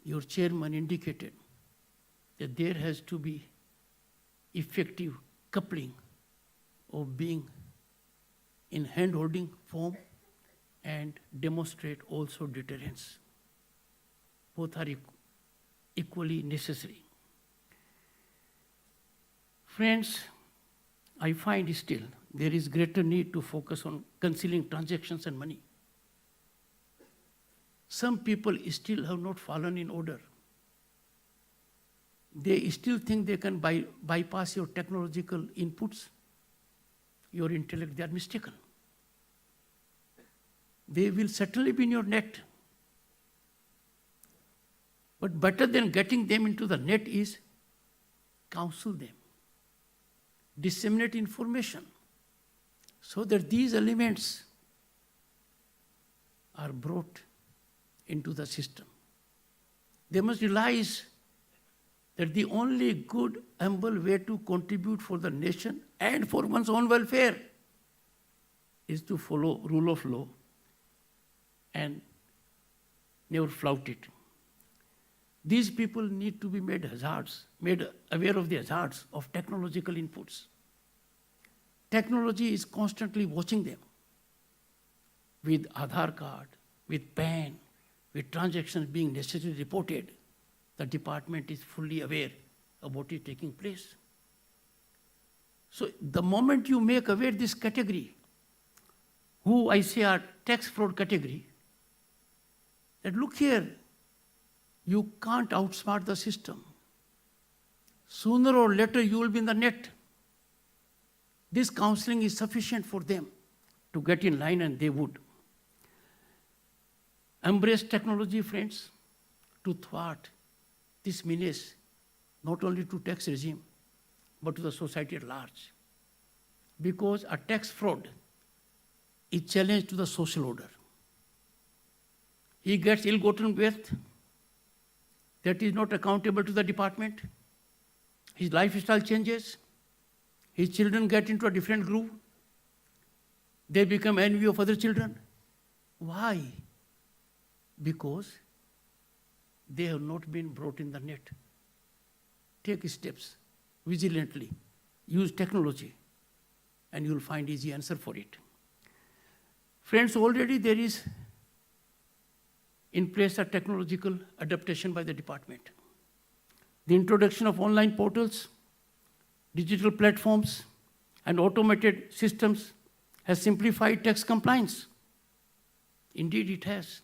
Your chairman indicated that there has to be effective coupling of being in hand-holding form and demonstrate also deterrence. Both are equally necessary. Friends, I find still there is greater need to focus on concealing transactions and money. Some people still have not fallen in order. They still think they can bypass your technological inputs, your intellect. They are mistaken. They will certainly be in your net. But better than getting them into the net is counsel them, disseminate information, so that these elements are brought into the system. They must realize that the only good, humble way to contribute for the nation and for one's own welfare is to follow rule of law and never flout it. These people need to be made aware of the hazards of technological inputs. Technology is constantly watching them with Aadhaar card, with PAN, with transactions being necessarily reported. The department is fully aware of what is taking place. So the moment you make aware this category, who I say are tax fraud category, that look here, you can't outsmart the system. Sooner or later you will be in the net. This counseling is sufficient for them to get in line, and they would. Embrace technology, friends, to thwart this menace, not only to tax regime, but to the society at large. Because a tax fraud is challenge to the social order. He gets ill-gotten wealth that is not accountable to the department. His lifestyle changes. His children get into a different groove. They become envy of other children. Why? Because they have not been brought in the net. Take steps vigilantly. Use technology, and you will find easy answer for it. Friends, already there is in place a technological adaptation by the department. The introduction of online portals, digital platforms, and automated systems has simplified tax compliance. Indeed, it has,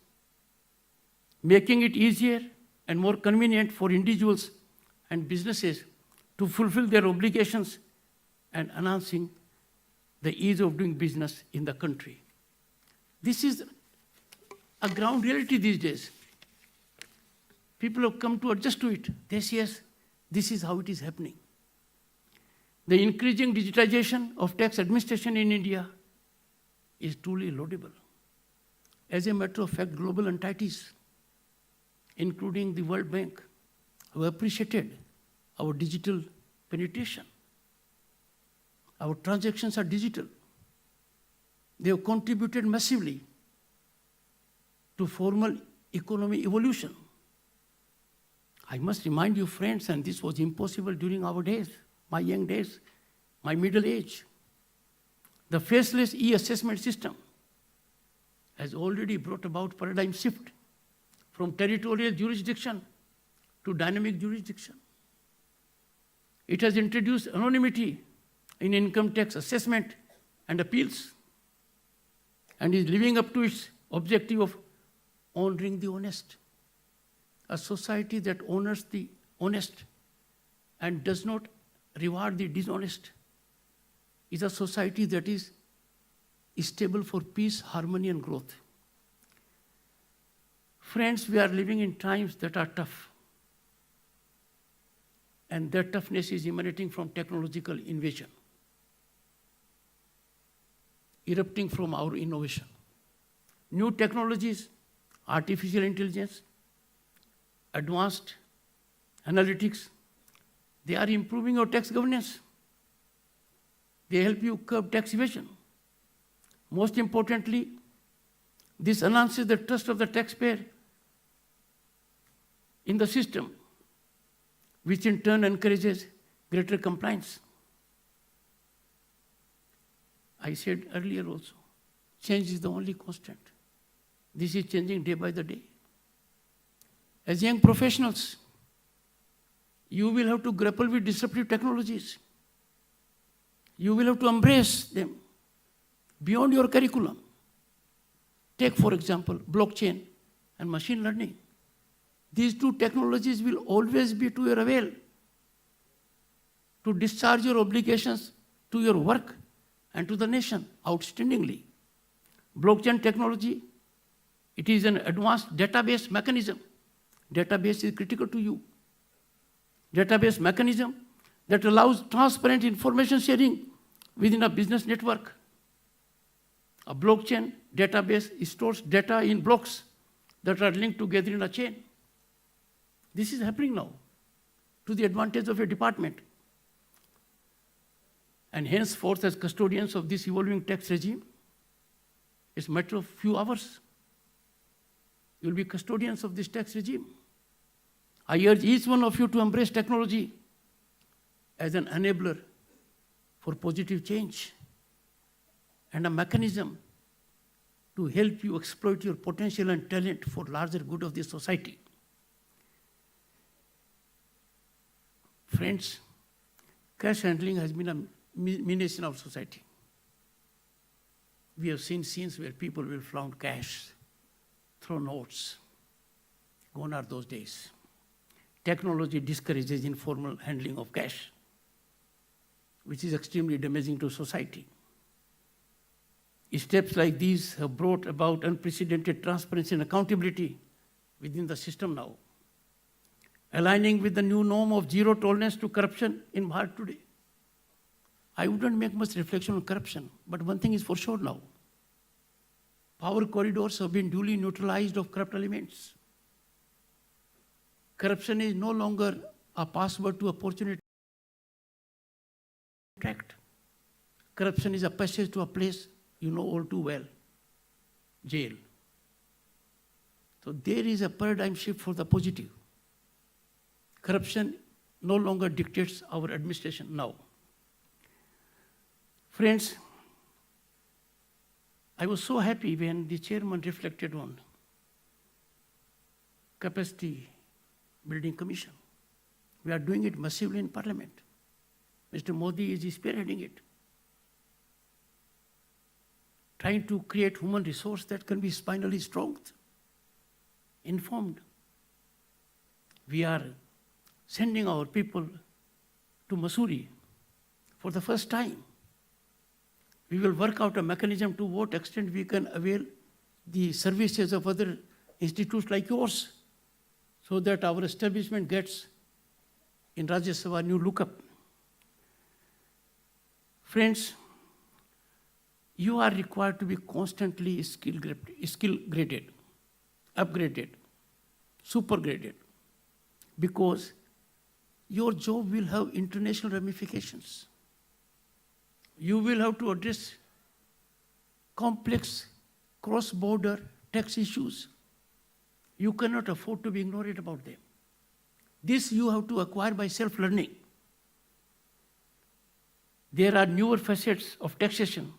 making it easier and more convenient for individuals and businesses to fulfill their obligations and enhancing the ease of doing business in the country. This is a ground reality these days. People have come to adjust to it. They say, yes, this is how it is happening. The increasing digitization of tax administration in India is truly laudable. As a matter of fact, global entities, including the World Bank, have appreciated our digital penetration. Our transactions are digital. They have contributed massively to formal economy evolution. I must remind you, friends, and this was impossible during our days, my young days, my middle age. The faceless e-assessment system has already brought about paradigm shift from territorial jurisdiction to dynamic jurisdiction. It has introduced anonymity in income tax assessment and appeals, and is living up to its objective of honoring the honest. A society that honors the honest and does not reward the dishonest is a society that is stable for peace, harmony, and growth. Friends, we are living in times that are tough. And that toughness is emanating from technological invasion, erupting from our innovation. New technologies, artificial intelligence, advanced analytics, they are improving our tax governance. They help you curb tax evasion. Most importantly, this enhances the trust of the taxpayer in the system, which in turn encourages greater compliance. I said earlier also, change is the only constant. This is changing day by the day. As young professionals, you will have to grapple with disruptive technologies. You will have to embrace them beyond your curriculum. Take, for example, blockchain and machine learning. These two technologies will always be to your avail to discharge your obligations to your work and to the nation outstandingly. Blockchain technology, it is an advanced database mechanism. Database is critical to you. Database mechanism that allows transparent information sharing within a business network. A blockchain database stores data in blocks that are linked together in a chain. This is happening now to the advantage of a department. And henceforth, as custodians of this evolving tax regime, it's a matter of few hours. You'll be custodians of this tax regime. I urge each one of you to embrace technology as an enabler for positive change and a mechanism to help you exploit your potential and talent for larger good of the society. Friends, cash handling has been a menace in our society. We have seen scenes where people will flaunt cash, throw notes. Gone are those days. Technology discourages informal handling of cash, which is extremely damaging to society. Steps like these have brought about unprecedented transparency and accountability within the system now, aligning with the new norm of zero tolerance to corruption in Bharat today. I wouldn't make much reflection on corruption, but one thing is for sure now. Power corridors have been duly neutralized of corrupt elements. Corruption is no longer a password to opportunity. Corruption is a passage to a place you know all too well, jail. So there is a paradigm shift for the positive. Corruption no longer dictates our administration now. Friends, I was so happy when the chairman reflected on capacity building commission. We are doing it massively in Parliament. Mr. Modi is spearheading it, trying to create human resource that can be spinally strong, informed. We are sending our people to Missouri for the first time. We will work out a mechanism to what extent we can avail the services of other institutes like yours, so that our establishment gets in Rajya Sabha new lookup. Friends, you are required to be constantly skill graded, upgraded, super graded, because your job will have international ramifications. You will have to address complex cross-border tax issues. You cannot afford to be ignorant about them. This you have to acquire by self-learning. There are newer facets of taxation.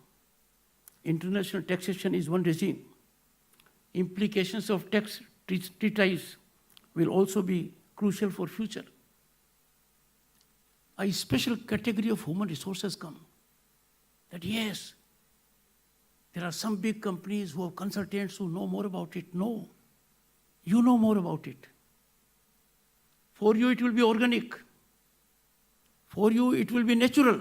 International taxation is one regime. Implications of tax treaties will also be crucial for future. A special category of human resources come. That yes, there are some big companies who have consultants who know more about it. No, you know more about it. For you, it will be organic. For you, it will be natural.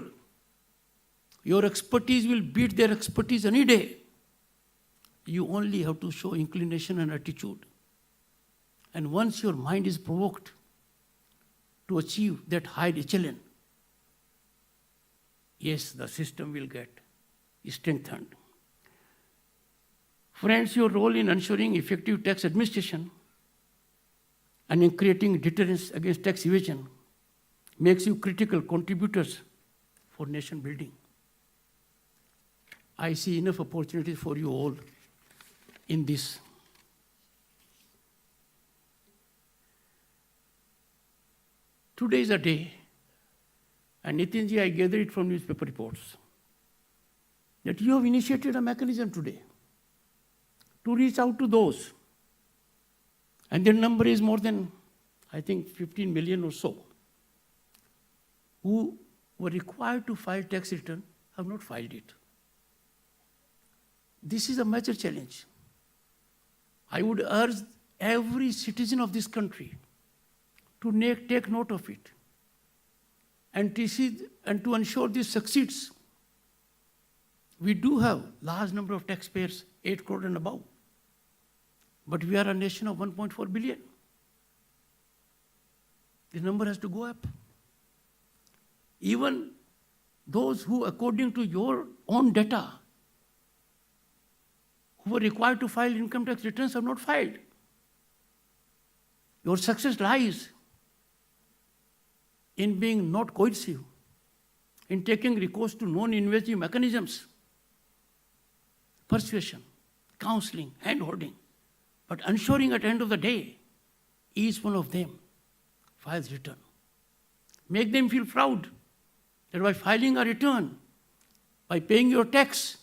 Your expertise will beat their expertise any day. You only have to show inclination and attitude. And once your mind is provoked to achieve that high echelon, yes, the system will get strengthened. Friends, your role in ensuring effective tax administration and in creating deterrence against tax evasion makes you critical contributors for nation building. I see enough opportunities for you all in this. Today is a day, and Nitinji, I gather it from newspaper reports, that you have initiated a mechanism today to reach out to those. And their number is more than, I think, 15 million or so, who were required to file tax return, have not filed it. This is a major challenge. I would urge every citizen of this country to take note of it and to ensure this succeeds. We do have large number of taxpayers, 8 crore and above, but we are a nation of 1.4 billion. The number has to go up. Even those who, according to your own data, who were required to file income tax returns have not filed. Your success lies in being not coercive, in taking recourse to non-invasive mechanisms, persuasion, counseling, hand-holding, but ensuring at the end of the day, each one of them files return. Make them feel proud that by filing a return, by paying your tax,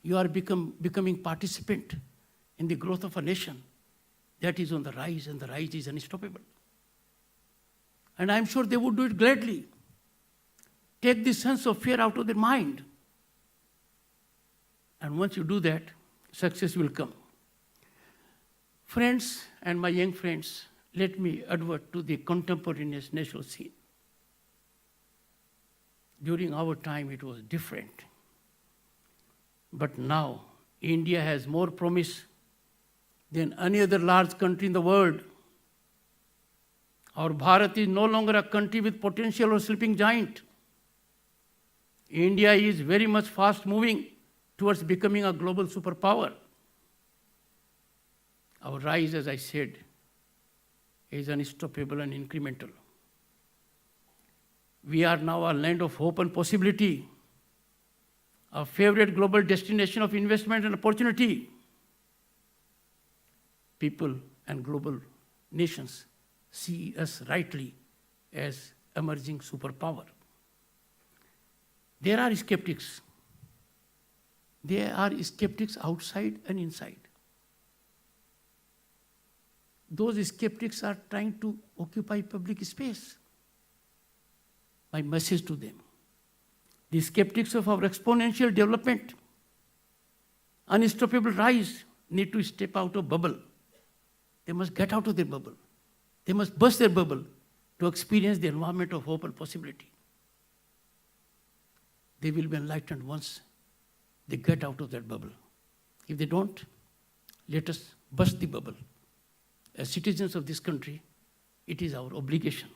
you are becoming participant in the growth of a nation that is on the rise, and the rise is unstoppable. And I'm sure they would do it gladly. Take this sense of fear out of their mind. And once you do that, success will come. Friends and my young friends, let me advert to the contemporaneous national scene. During our time, it was different. But now, India has more promise than any other large country in the world. Our Bharat is no longer a country with potential or sleeping giant. India is very much fast moving towards becoming a global superpower. Our rise, as I said, is unstoppable and incremental. We are now a land of hope and possibility, a favorite global destination of investment and opportunity. People and global nations see us rightly as emerging superpower. There are skeptics. There are skeptics outside and inside. Those skeptics are trying to occupy public space. My message to them: the skeptics of our exponential development, unstoppable rise, need to step out of bubble. They must get out of their bubble. They must burst their bubble to experience the environment of hope and possibility. They will be enlightened once they get out of that bubble. If they don't, let us burst the bubble. As citizens of this country, it is our obligation.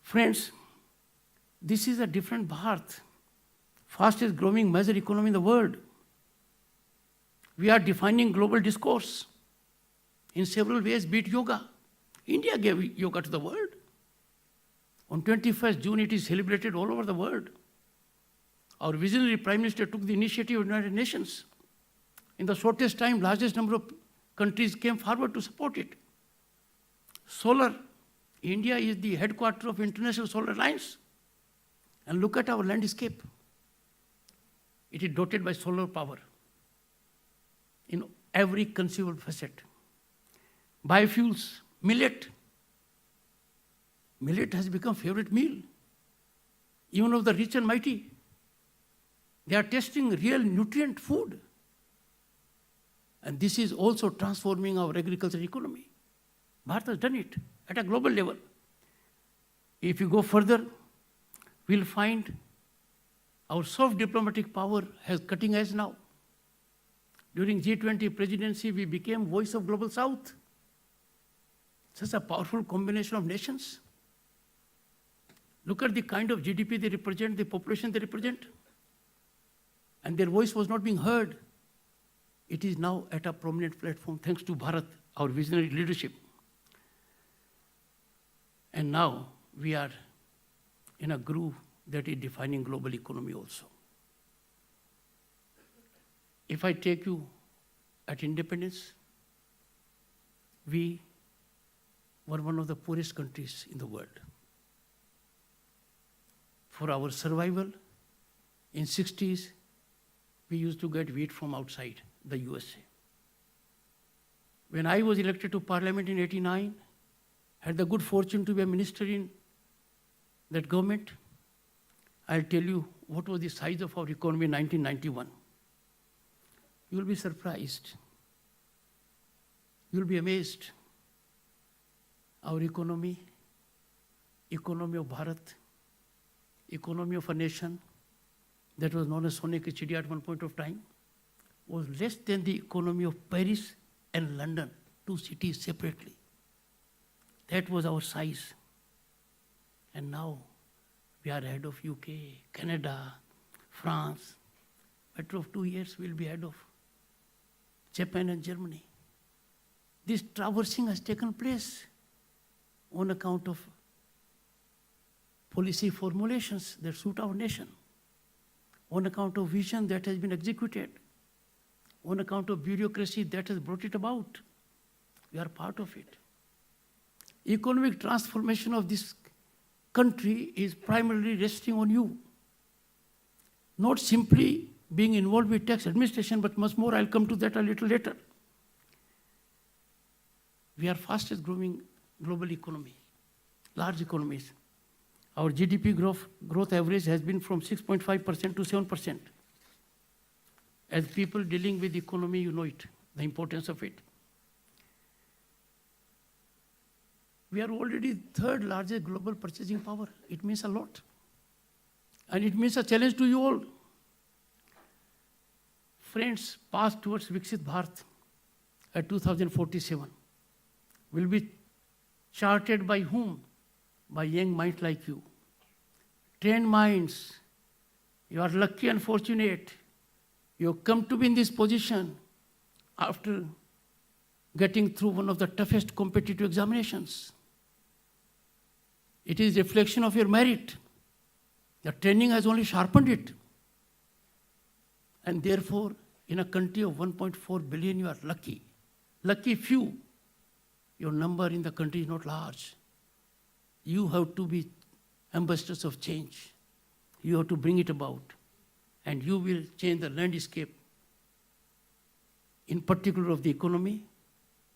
Friends, this is a different Bharat, fastest growing major economy in the world. We are defining global discourse in several ways, be it yoga. India gave yoga to the world. On 21st June, it is celebrated all over the world. Our visionary Prime Minister took the initiative of the United Nations. In the shortest time, largest number of countries came forward to support it. Solar, India is the headquarters of International Solar Alliance. And look at our landscape. It is dotted by solar power in every conceivable facet. Biofuels, millet. Millet has become favorite meal, even of the rich and mighty. They are tasting real nutrient food. And this is also transforming our agricultural economy. Bharat has done it at a global level. If you go further, we'll find our soft diplomatic power has cutting edge now. During G20 presidency, we became voice of Global South. Such a powerful combination of nations. Look at the kind of GDP they represent, the population they represent. And their voice was not being heard. It is now at a prominent platform thanks to Bharat, our visionary leadership. And now we are in a groove that is defining global economy also. If I take you at independence, we were one of the poorest countries in the world. For our survival, in 60s, we used to get wheat from outside the USA. When I was elected to Parliament in '89, had the good fortune to be a minister in that government, I'll tell you what was the size of our economy in 1991. You'll be surprised. You'll be amazed. Our economy of Bharat, economy of a nation that was known as Sone ki Chidiya at one point of time, was less than the economy of Paris and London, two cities separately. That was our size. And now we are ahead of UK, Canada, France. Matter of 2 years, we'll be ahead of Japan and Germany. This traversing has taken place on account of policy formulations that suit our nation, on account of vision that has been executed, on account of bureaucracy that has brought it about. We are part of it. Economic transformation of this country is primarily resting on you. Not simply being involved with tax administration, but much more. I'll come to that a little later. We are fastest growing global economy, large economies. Our GDP growth average has been from 6.5% to 7%. As people dealing with economy, you know it, the importance of it. We are already third largest global purchasing power. It means a lot. And it means a challenge to you all. Friends, path towards Viksit Bharat at 2047 will be charted by whom? By young minds like you. Trained minds. You are lucky and fortunate. You have come to be in this position after getting through one of the toughest competitive examinations. It is reflection of your merit. The training has only sharpened it. And therefore, in a country of 1.4 billion, you are lucky. Lucky few. Your number in the country is not large. You have to be ambassadors of change. You have to bring it about. And you will change the landscape, in particular of the economy,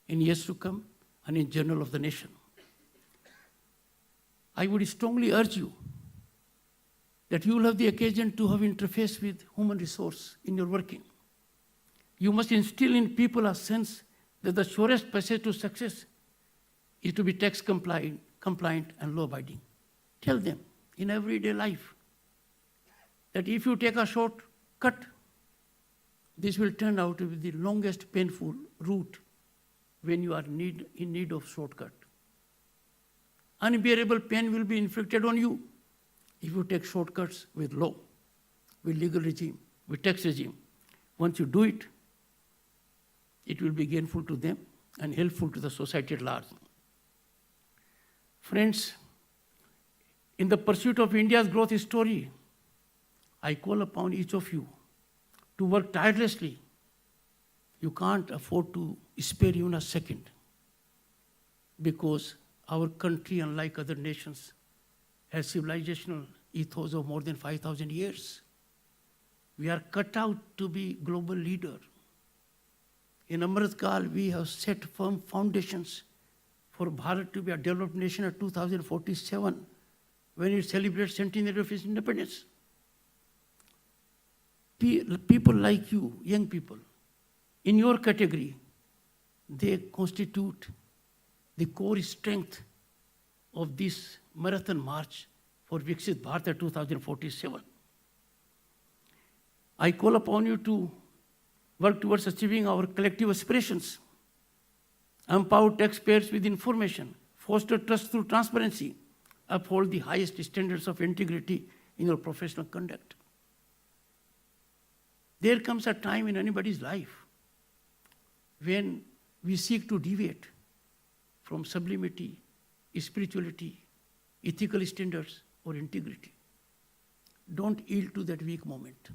in years to come, and in general of the nation. I would strongly urge you that you will have the occasion to have interface with human resource in your working. You must instill in people a sense that the surest passage to success is to be tax compliant and law-abiding. Tell them in everyday life that if you take a shortcut, this will turn out to be the longest painful route when you are in need of shortcut. Unbearable pain will be inflicted on you if you take shortcuts with law, with legal regime, with tax regime. Once you do it, it will be gainful to them and helpful to the society at large. Friends, in the pursuit of India's growth story, I call upon each of you to work tirelessly. You can't afford to spare even a second, because our country, unlike other nations, has civilizational ethos of more than 5,000 years. We are cut out to be global leader. In Amrit Kal, we have set firm foundations for Bharat to be a developed nation at 2047, when it celebrates centenary of its independence. People like you, young people, in your category, they constitute the core strength of this marathon march for Viksit Bharat at 2047. I call upon you to work towards achieving our collective aspirations, empower taxpayers with information, foster trust through transparency, uphold the highest standards of integrity in your professional conduct. There comes a time in anybody's life when we seek to deviate from sublimity, spirituality, ethical standards, or integrity. Don't yield to that weak moment,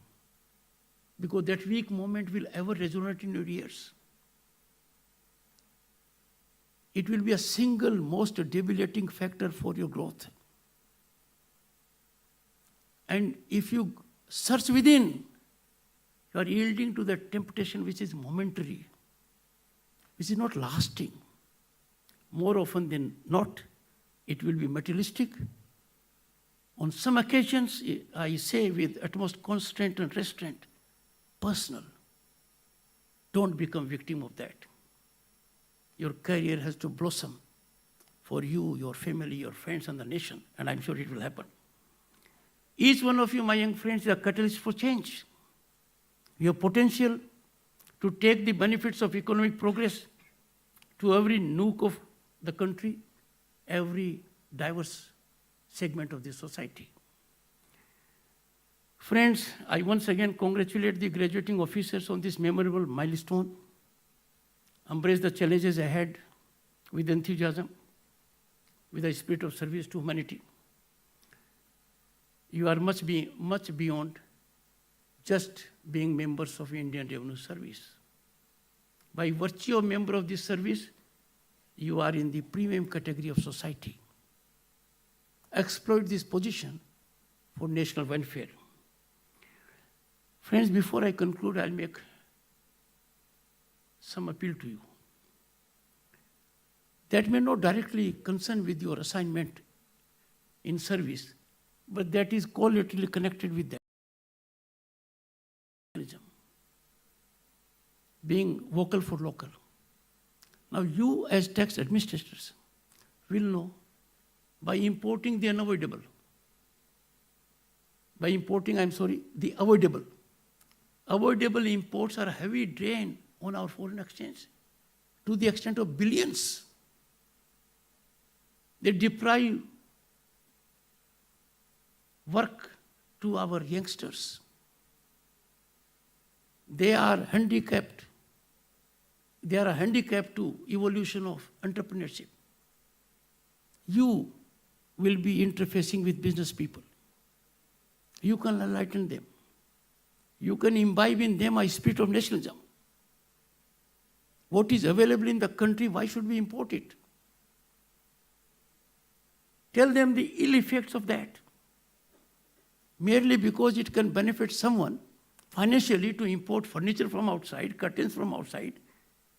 because that weak moment will ever resonate in your ears. It will be a single most debilitating factor for your growth. And if you search within You are yielding to that temptation which is momentary, which is not lasting. More often than not, it will be materialistic. On some occasions, I say with utmost constraint and restraint, personal. Don't become victim of that. Your career has to blossom for you, your family, your friends, and the nation, and I'm sure it will happen. Each one of you, my young friends, is a catalyst for change. You have potential to take the benefits of economic progress to every nook of the country, every diverse segment of the society. Friends, I once again congratulate the graduating officers on this memorable milestone. Embrace the challenges ahead with enthusiasm, with a spirit of service to humanity. You are much beyond just being members of Indian Revenue Service. By virtue of member of this service, you are in the premium category of society. Exploit this position for national welfare. Friends, before I conclude, I'll make some appeal to you. That may not directly concern with your assignment in service, but that is collaterally connected with that. Being vocal for local. Now you as tax administrators will know by importing the unavoidable, the avoidable. Avoidable imports are a heavy drain on our foreign exchange to the extent of billions. They deprive work to our youngsters. They are handicapped. They are a handicap to evolution of entrepreneurship. You will be interfacing with business people. You can enlighten them. You can imbibe in them a spirit of nationalism. What is available in the country, why should we import it? Tell them the ill effects of that. Merely because it can benefit someone financially to import furniture from outside, curtains from outside,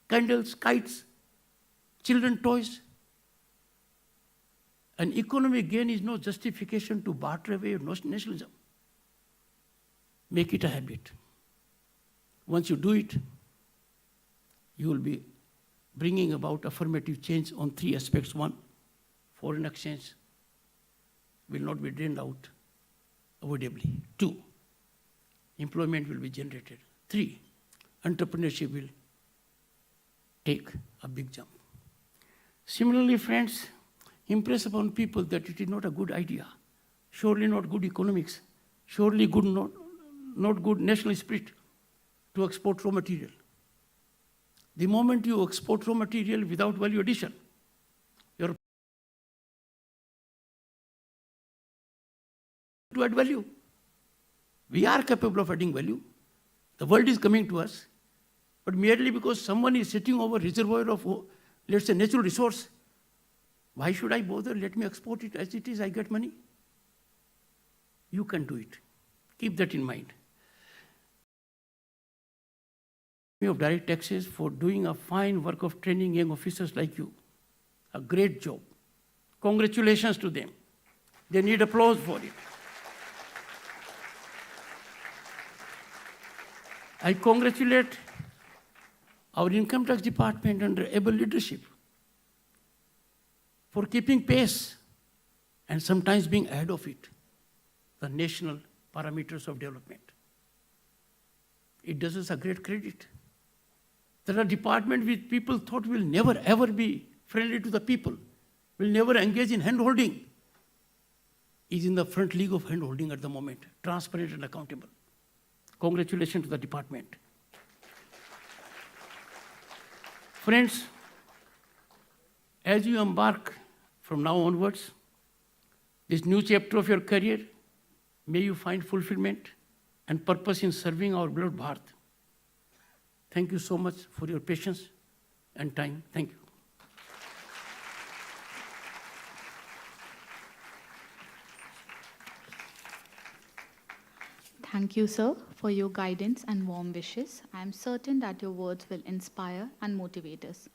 candles, kites, children toys. An economic gain is no justification to barter away nationalism. Make it a habit. Once you do it, you will be bringing about affirmative change on three aspects. One, foreign exchange will not be drained out avoidably. Two, employment will be generated. Three, entrepreneurship will take a big jump. Similarly, friends, impress upon people that it is not a good idea, surely not good economics, surely not good national spirit to export raw material. The moment you export raw material without value addition, you're to add value. We are capable of adding value. The world is coming to us, but merely because someone is sitting over a reservoir of, let's say, natural resource, why should I bother? Let me export it as it is, I get money. You can do it. Keep that in mind. Of direct taxes for doing a fine work of training young officers like you. A great job. Congratulations to them. They need applause for it. I congratulate our income tax department under able leadership for keeping pace and sometimes being ahead of it, the national parameters of development. It does us a great credit. There are departments which people thought will never ever be friendly to the people, will never engage in hand-holding, is in the front league of hand-holding at the moment, transparent and accountable. Congratulations to the department. Friends, as you embark from now onwards, this new chapter of your career, may you find fulfillment and purpose in serving our beloved Bharat. Thank you so much for your patience and time. Thank you. Thank you, sir, for your guidance and warm wishes. I am certain that your words will inspire and motivate us.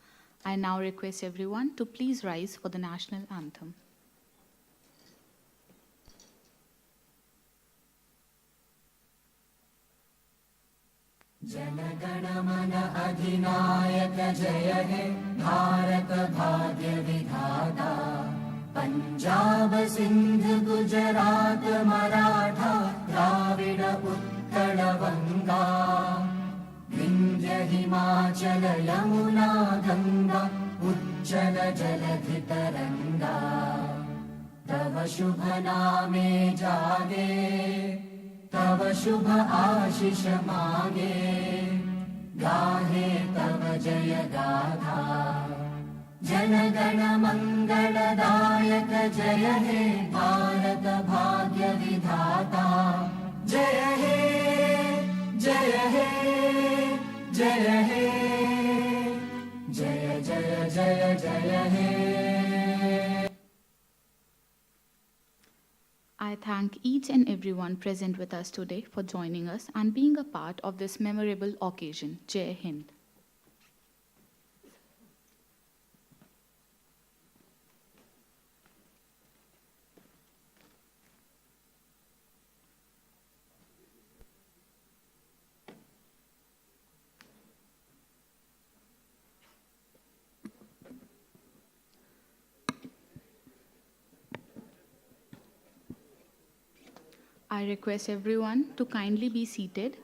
I now request everyone to please rise for the national anthem. Jana Gana Mana अधिनायक जय हे भारत भाग्य विधाता पंजाब सिंध गुजरात मराठा द्राविड उत्कल बंगा विंध्य हिमाचल यमुना गंगा उज्जल जलधि तरंगा तव शुभ नामे जागे तव शुभ आशीष मागे गाहे तव जय गाथा जनगण मंगलदायक जय हे भारत भाग्य विधाता जय हे जय हे जय हे जय जय जय जय हे I thank each and everyone present with us today for joining us and being a part of this memorable occasion. Jai Hind. I request everyone to kindly be seated.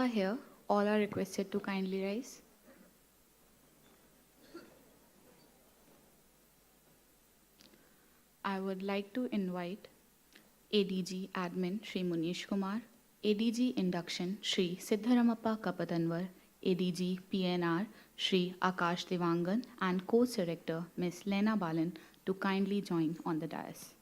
Here, all are requested to kindly rise. I would like to invite ADG Admin Shri Munish Kumar, ADG Induction Shri Siddharamappa Kapatanwar, ADG PNR Shri Akash Devangan, and Course Director Ms. Lena Balan to kindly join on the dais.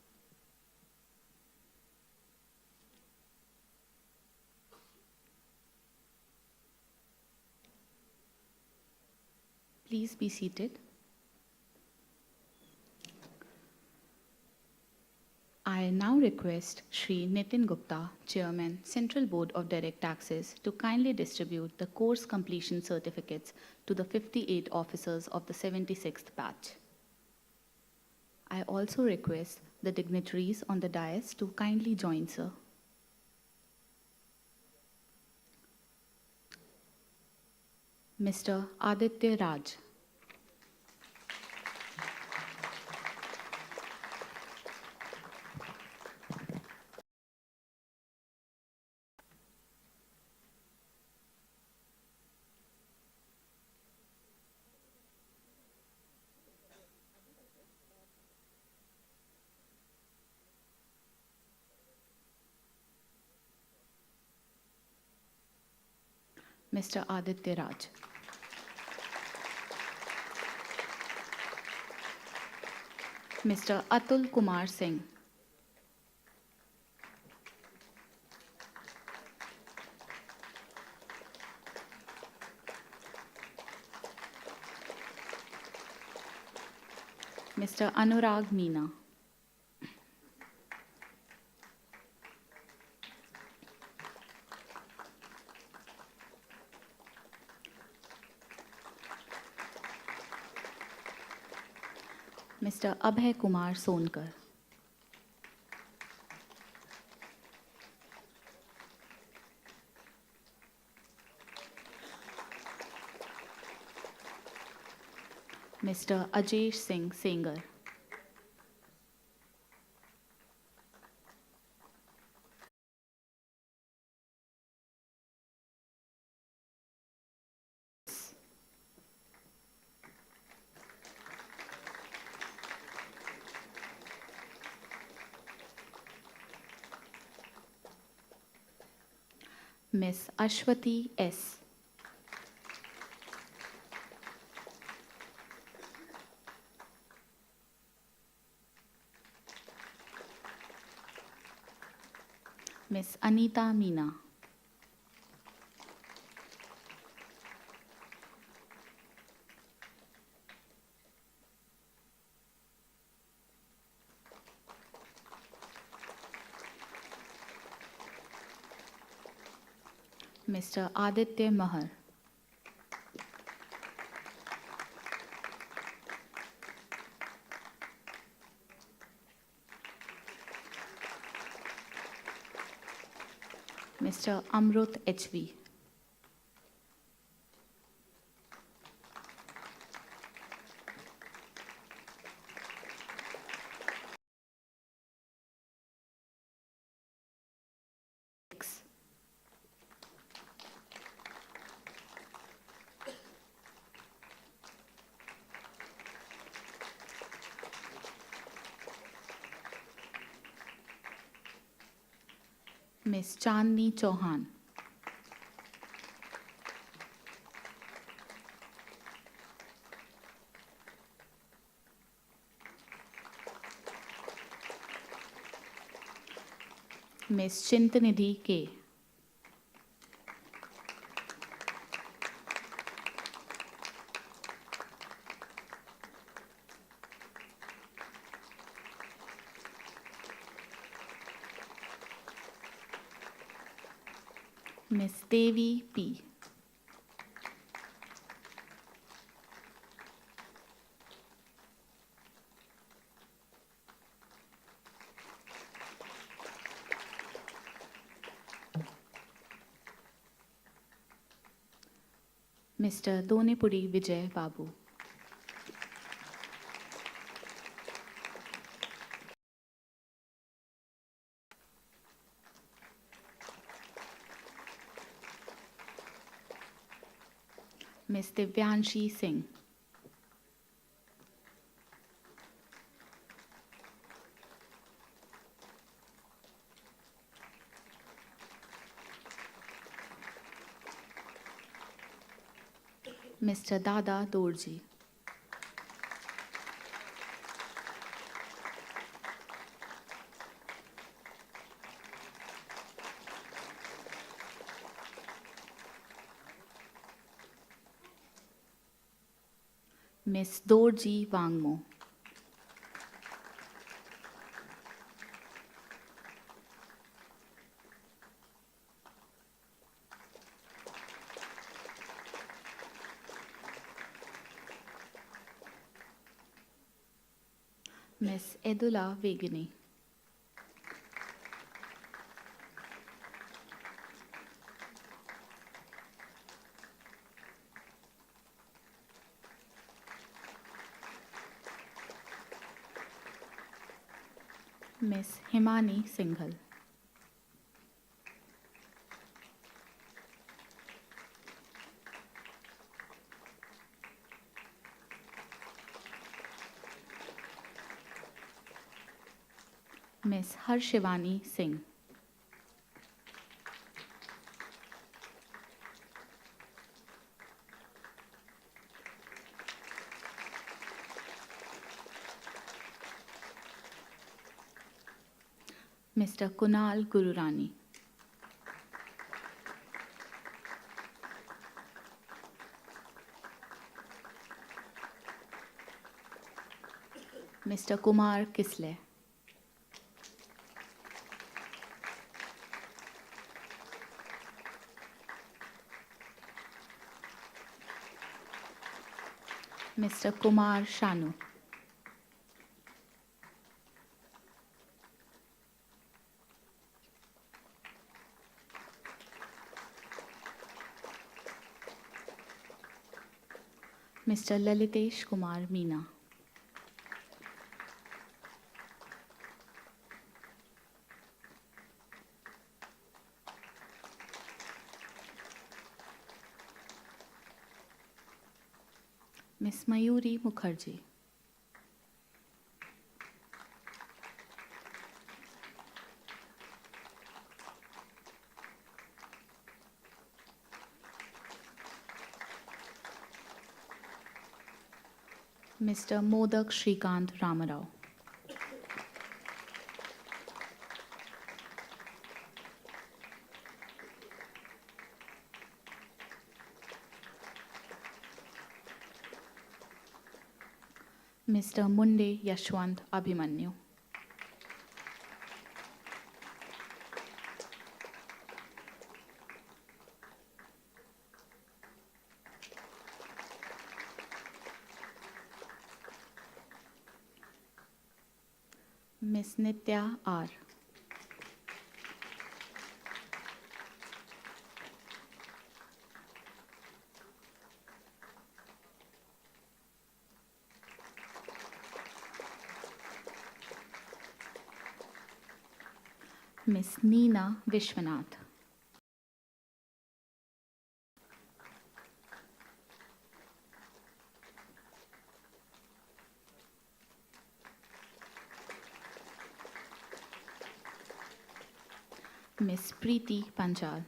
Please be seated. I now request Shri Nitin Gupta, Chairman, Central Board of Direct Taxes, to kindly distribute the course completion certificates to the 58 officers of the 76th batch. I also request the dignitaries on the dais to kindly join, sir. Mr. Aditya Raj. Mr. Aditya Raj. Mr. Atul Kumar Singh. Mr. Anurag Meena. Mr. Abhay Kumar Sonkar. Mr. Ajesh Singh Sengar. Miss Ashwati S. Miss Anita Meena. Mr. Aditya Mahar. Mr. Amrut HV. Miss Chandni Chauhan. Miss Chintanidhi K. Miss Devi P. Mr. Donepudi Vijay Babu. Ms. Divyanshi Singh. Mr. Dada Dorji. Ms. Dorji Wangmo. Ms. Edula Vegini. Ms. Himani Singhal. Ms. Harshivani Singh. Mr. Kunal Gururani. Mr. Kumar Kisle. Mr. Kumar Shanu. Mr. Lalitesh Kumar Meena. Ms. Mayuri Mukherjee. Mr. Modak Shrikant Ramarao. Mr. Munde Yashwant Abhimanyu. Ms. Nitya R. Ms. Neena Vishwanath. Ms. Preeti Panchal.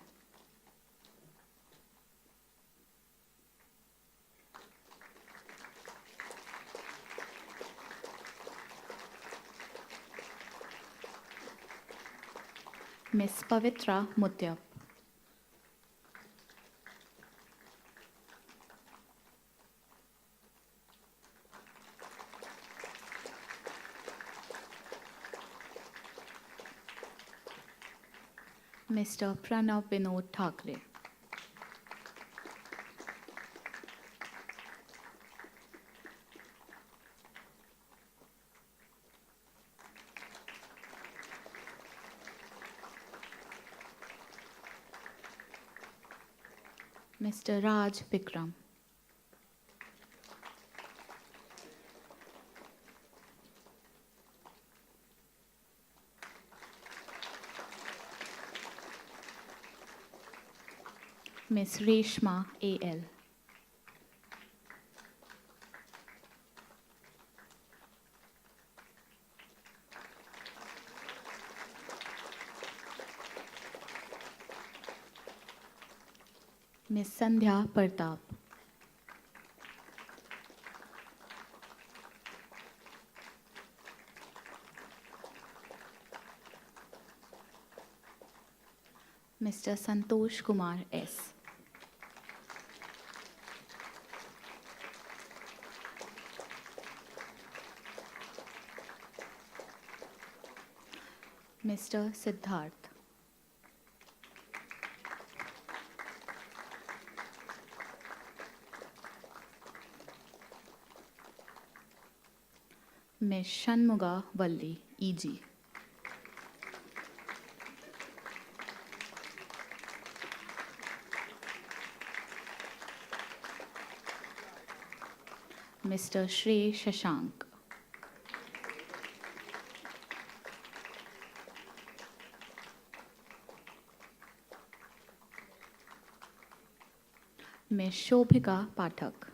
Ms. Pavitra Mutyap. Mr. Pranav Vinod Thakre. Mr. Raj Vikram. Ms. Reshma A.L. Miss Sandhya Partap. Mr. Santosh Kumar S. Mr. Siddharth. Ms. Shanmuga Valli, EG. Mr. Shrey Shashank. Ms. Shobhika Pathak.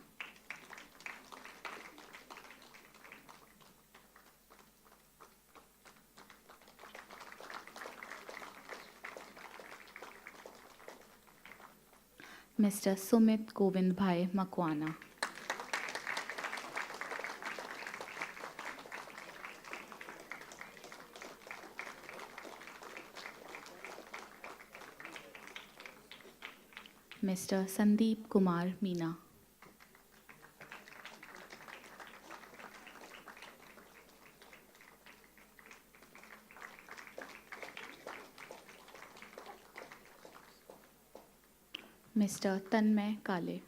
Mr. Sumit Govindbhai Makwana. Mr. Sandeep Kumar Meena. Mr. Tanmay Kale.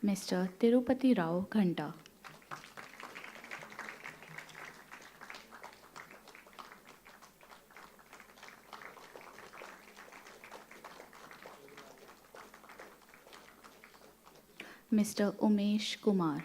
Mr. Tirupati Rao Ghanta. Mr. Umesh Kumar.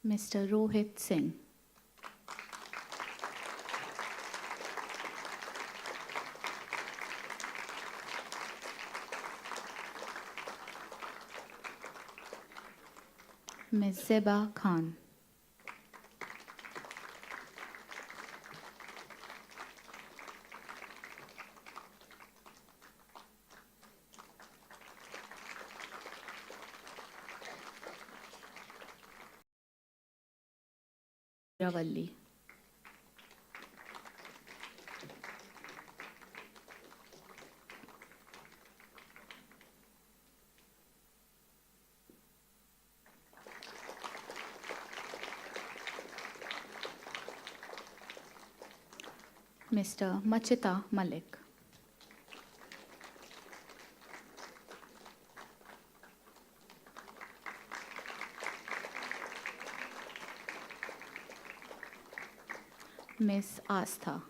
Mr. Rohit Singh. Ms. Zeba Khan. Ravalli. Mr. Machita Malik. Miss Astha.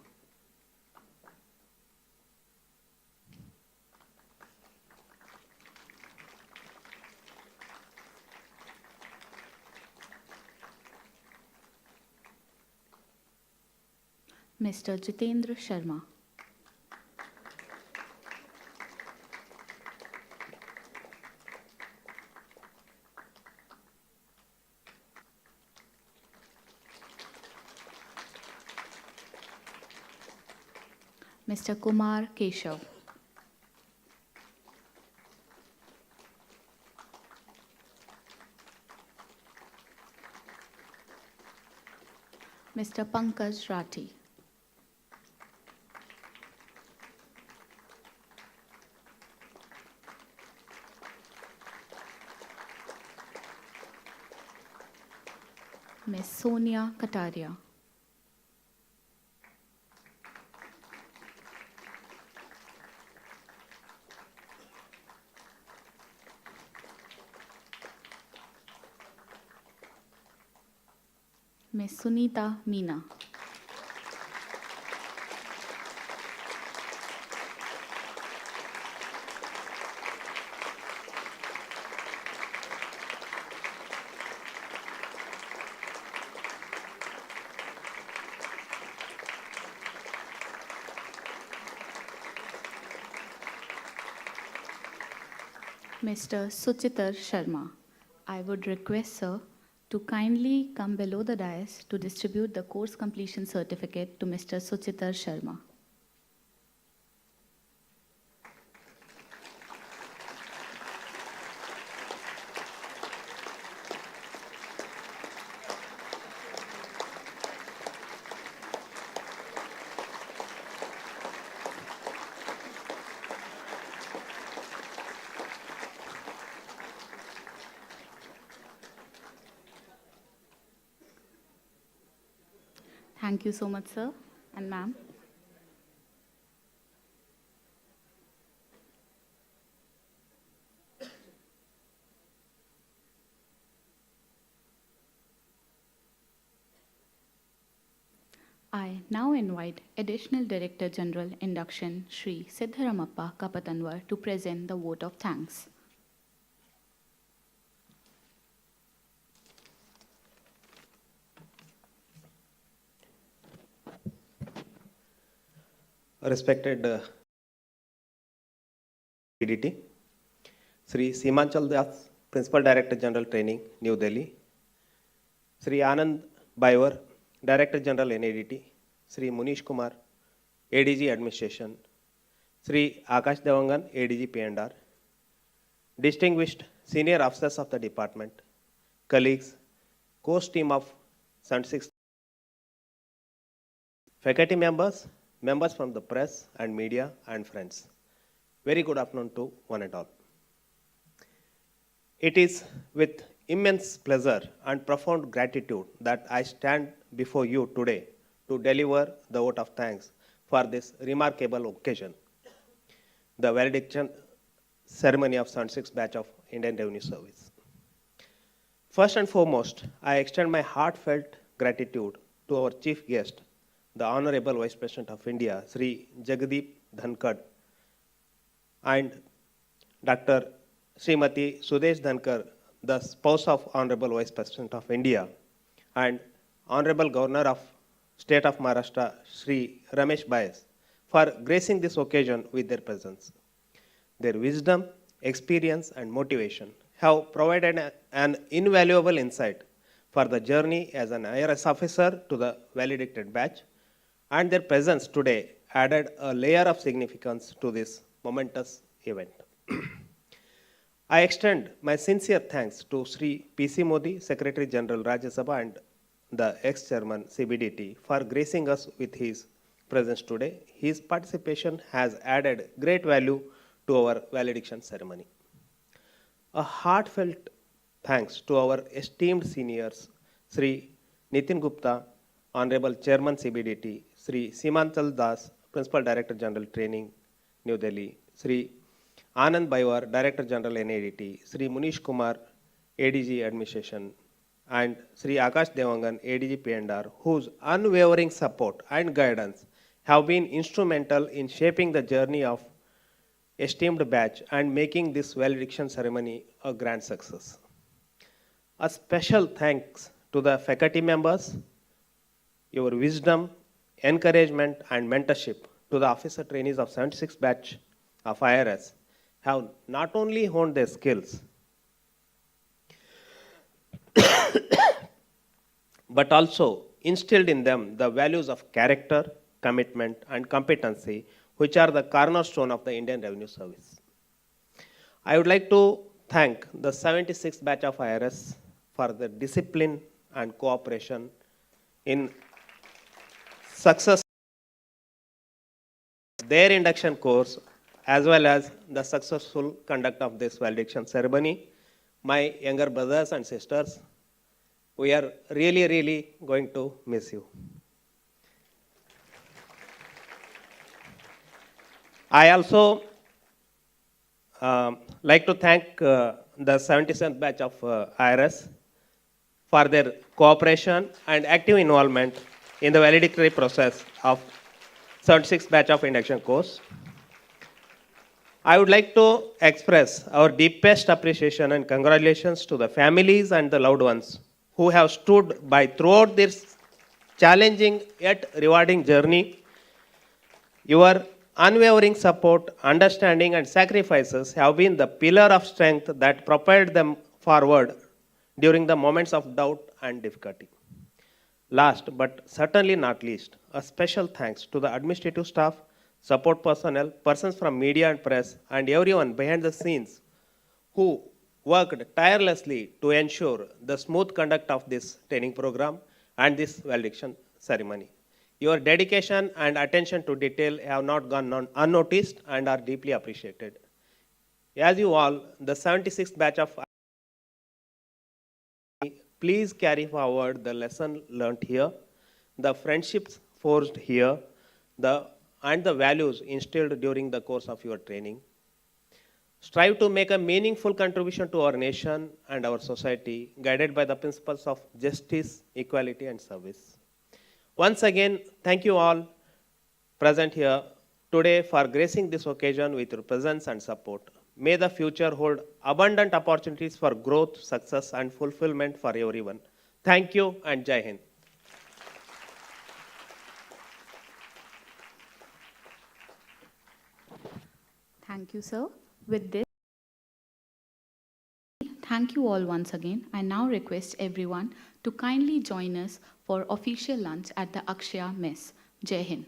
Mr. Jitendra Sharma. Mr. Kumar Keshav. Mr. Pankaj Rathi. Ms. Sonia Kataria. Ms. Sunita Meena. Mr. Suchitar Sharma. I would request, sir, to kindly come below the dais to distribute the course completion certificate to Mr. Suchitar Sharma. Thank you so much, sir and ma'am. I now invite Additional Director General Induction Shri Siddharamappa Kapatanwar to present the vote of thanks. Respected PDT, Sri Simanchal Das, Principal Director General Training, New Delhi, Sri Anand Baiwar, Director General NADT, Sri Munish Kumar, ADG Administration, Sri Akash Devangan, ADG P&R, distinguished senior officers of the department, colleagues, course team of 76 faculty members, members from the press and media and friends. Very good afternoon to one and all. It is with immense pleasure and profound gratitude that I stand before you today to deliver the vote of thanks for this remarkable occasion, the Valediction Ceremony of 76th batch of Indian Revenue Service. First and foremost, I extend my heartfelt gratitude to our chief guest, the Honorable Vice President of India, Sri Jagdeep Dhankar, and Dr. Srimati Sudesh Dhankar, the spouse of Honorable Vice President of India, and Honorable Governor of State of Maharashtra, Sri Ramesh Baes, for gracing this occasion with their presence. Their wisdom, experience, and motivation have provided an invaluable insight for the journey as an IRS officer to the valedicted batch, and their presence today added a layer of significance to this momentous event. I extend my sincere thanks to Sri P.C. Modi, Secretary General Rajya Sabha, and the ex-chairman CBDT for gracing us with his presence today. His participation has added great value to our valediction ceremony. A heartfelt thanks to our esteemed seniors, Sri Nitin Gupta, Honorable Chairman CBDT, Sri Simanchal Das, Principal Director General Training, New Delhi, Sri Anand Baiwar, Director General NADT, Sri Munish Kumar, ADG Administration, and Sri Akash Devangan, ADG P&R, whose unwavering support and guidance have been instrumental in shaping the journey of esteemed batch and making this valediction ceremony a grand success. A special thanks to the faculty members. Your wisdom, encouragement, and mentorship to the officer trainees of 76th batch of IRS have not only honed their skills, but also instilled in them the values of character, commitment, and competency, which are the cornerstone of the Indian Revenue Service. I would like to thank the 76th batch of IRS for the discipline and cooperation in success their induction course, as well as the successful conduct of this valediction ceremony. My younger brothers and sisters, We are really, really going to miss you. I also like to thank the 77th batch of IRS for their cooperation and active involvement in the valedictory process of 76th batch of induction course. I would like to express our deepest appreciation and congratulations to the families and the loved ones who have stood by throughout this challenging yet rewarding journey. Your unwavering support, understanding, and sacrifices have been the pillar of strength that propelled them forward during the moments of doubt and difficulty. Last but certainly not least, a special thanks to the administrative staff, support personnel, persons from media and press, and everyone behind the scenes who worked tirelessly to ensure the smooth conduct of this training program and this valediction ceremony. Your dedication and attention to detail have not gone unnoticed and are deeply appreciated. As you all, the 76th batch of please carry forward the lesson learnt here, the friendships forged here, and the values instilled during the course of your training. Strive to make a meaningful contribution to our nation and our society, guided by the principles of justice, equality, and service. Once again, thank you all present here today for gracing this occasion with your presence and support. May the future hold abundant opportunities for growth, success, and fulfillment for everyone. Thank you and Jai Hind. Thank you, sir. With this, thank you all once again. I now request everyone to kindly join us for official lunch at the Akshaya Mess. Jai Hind.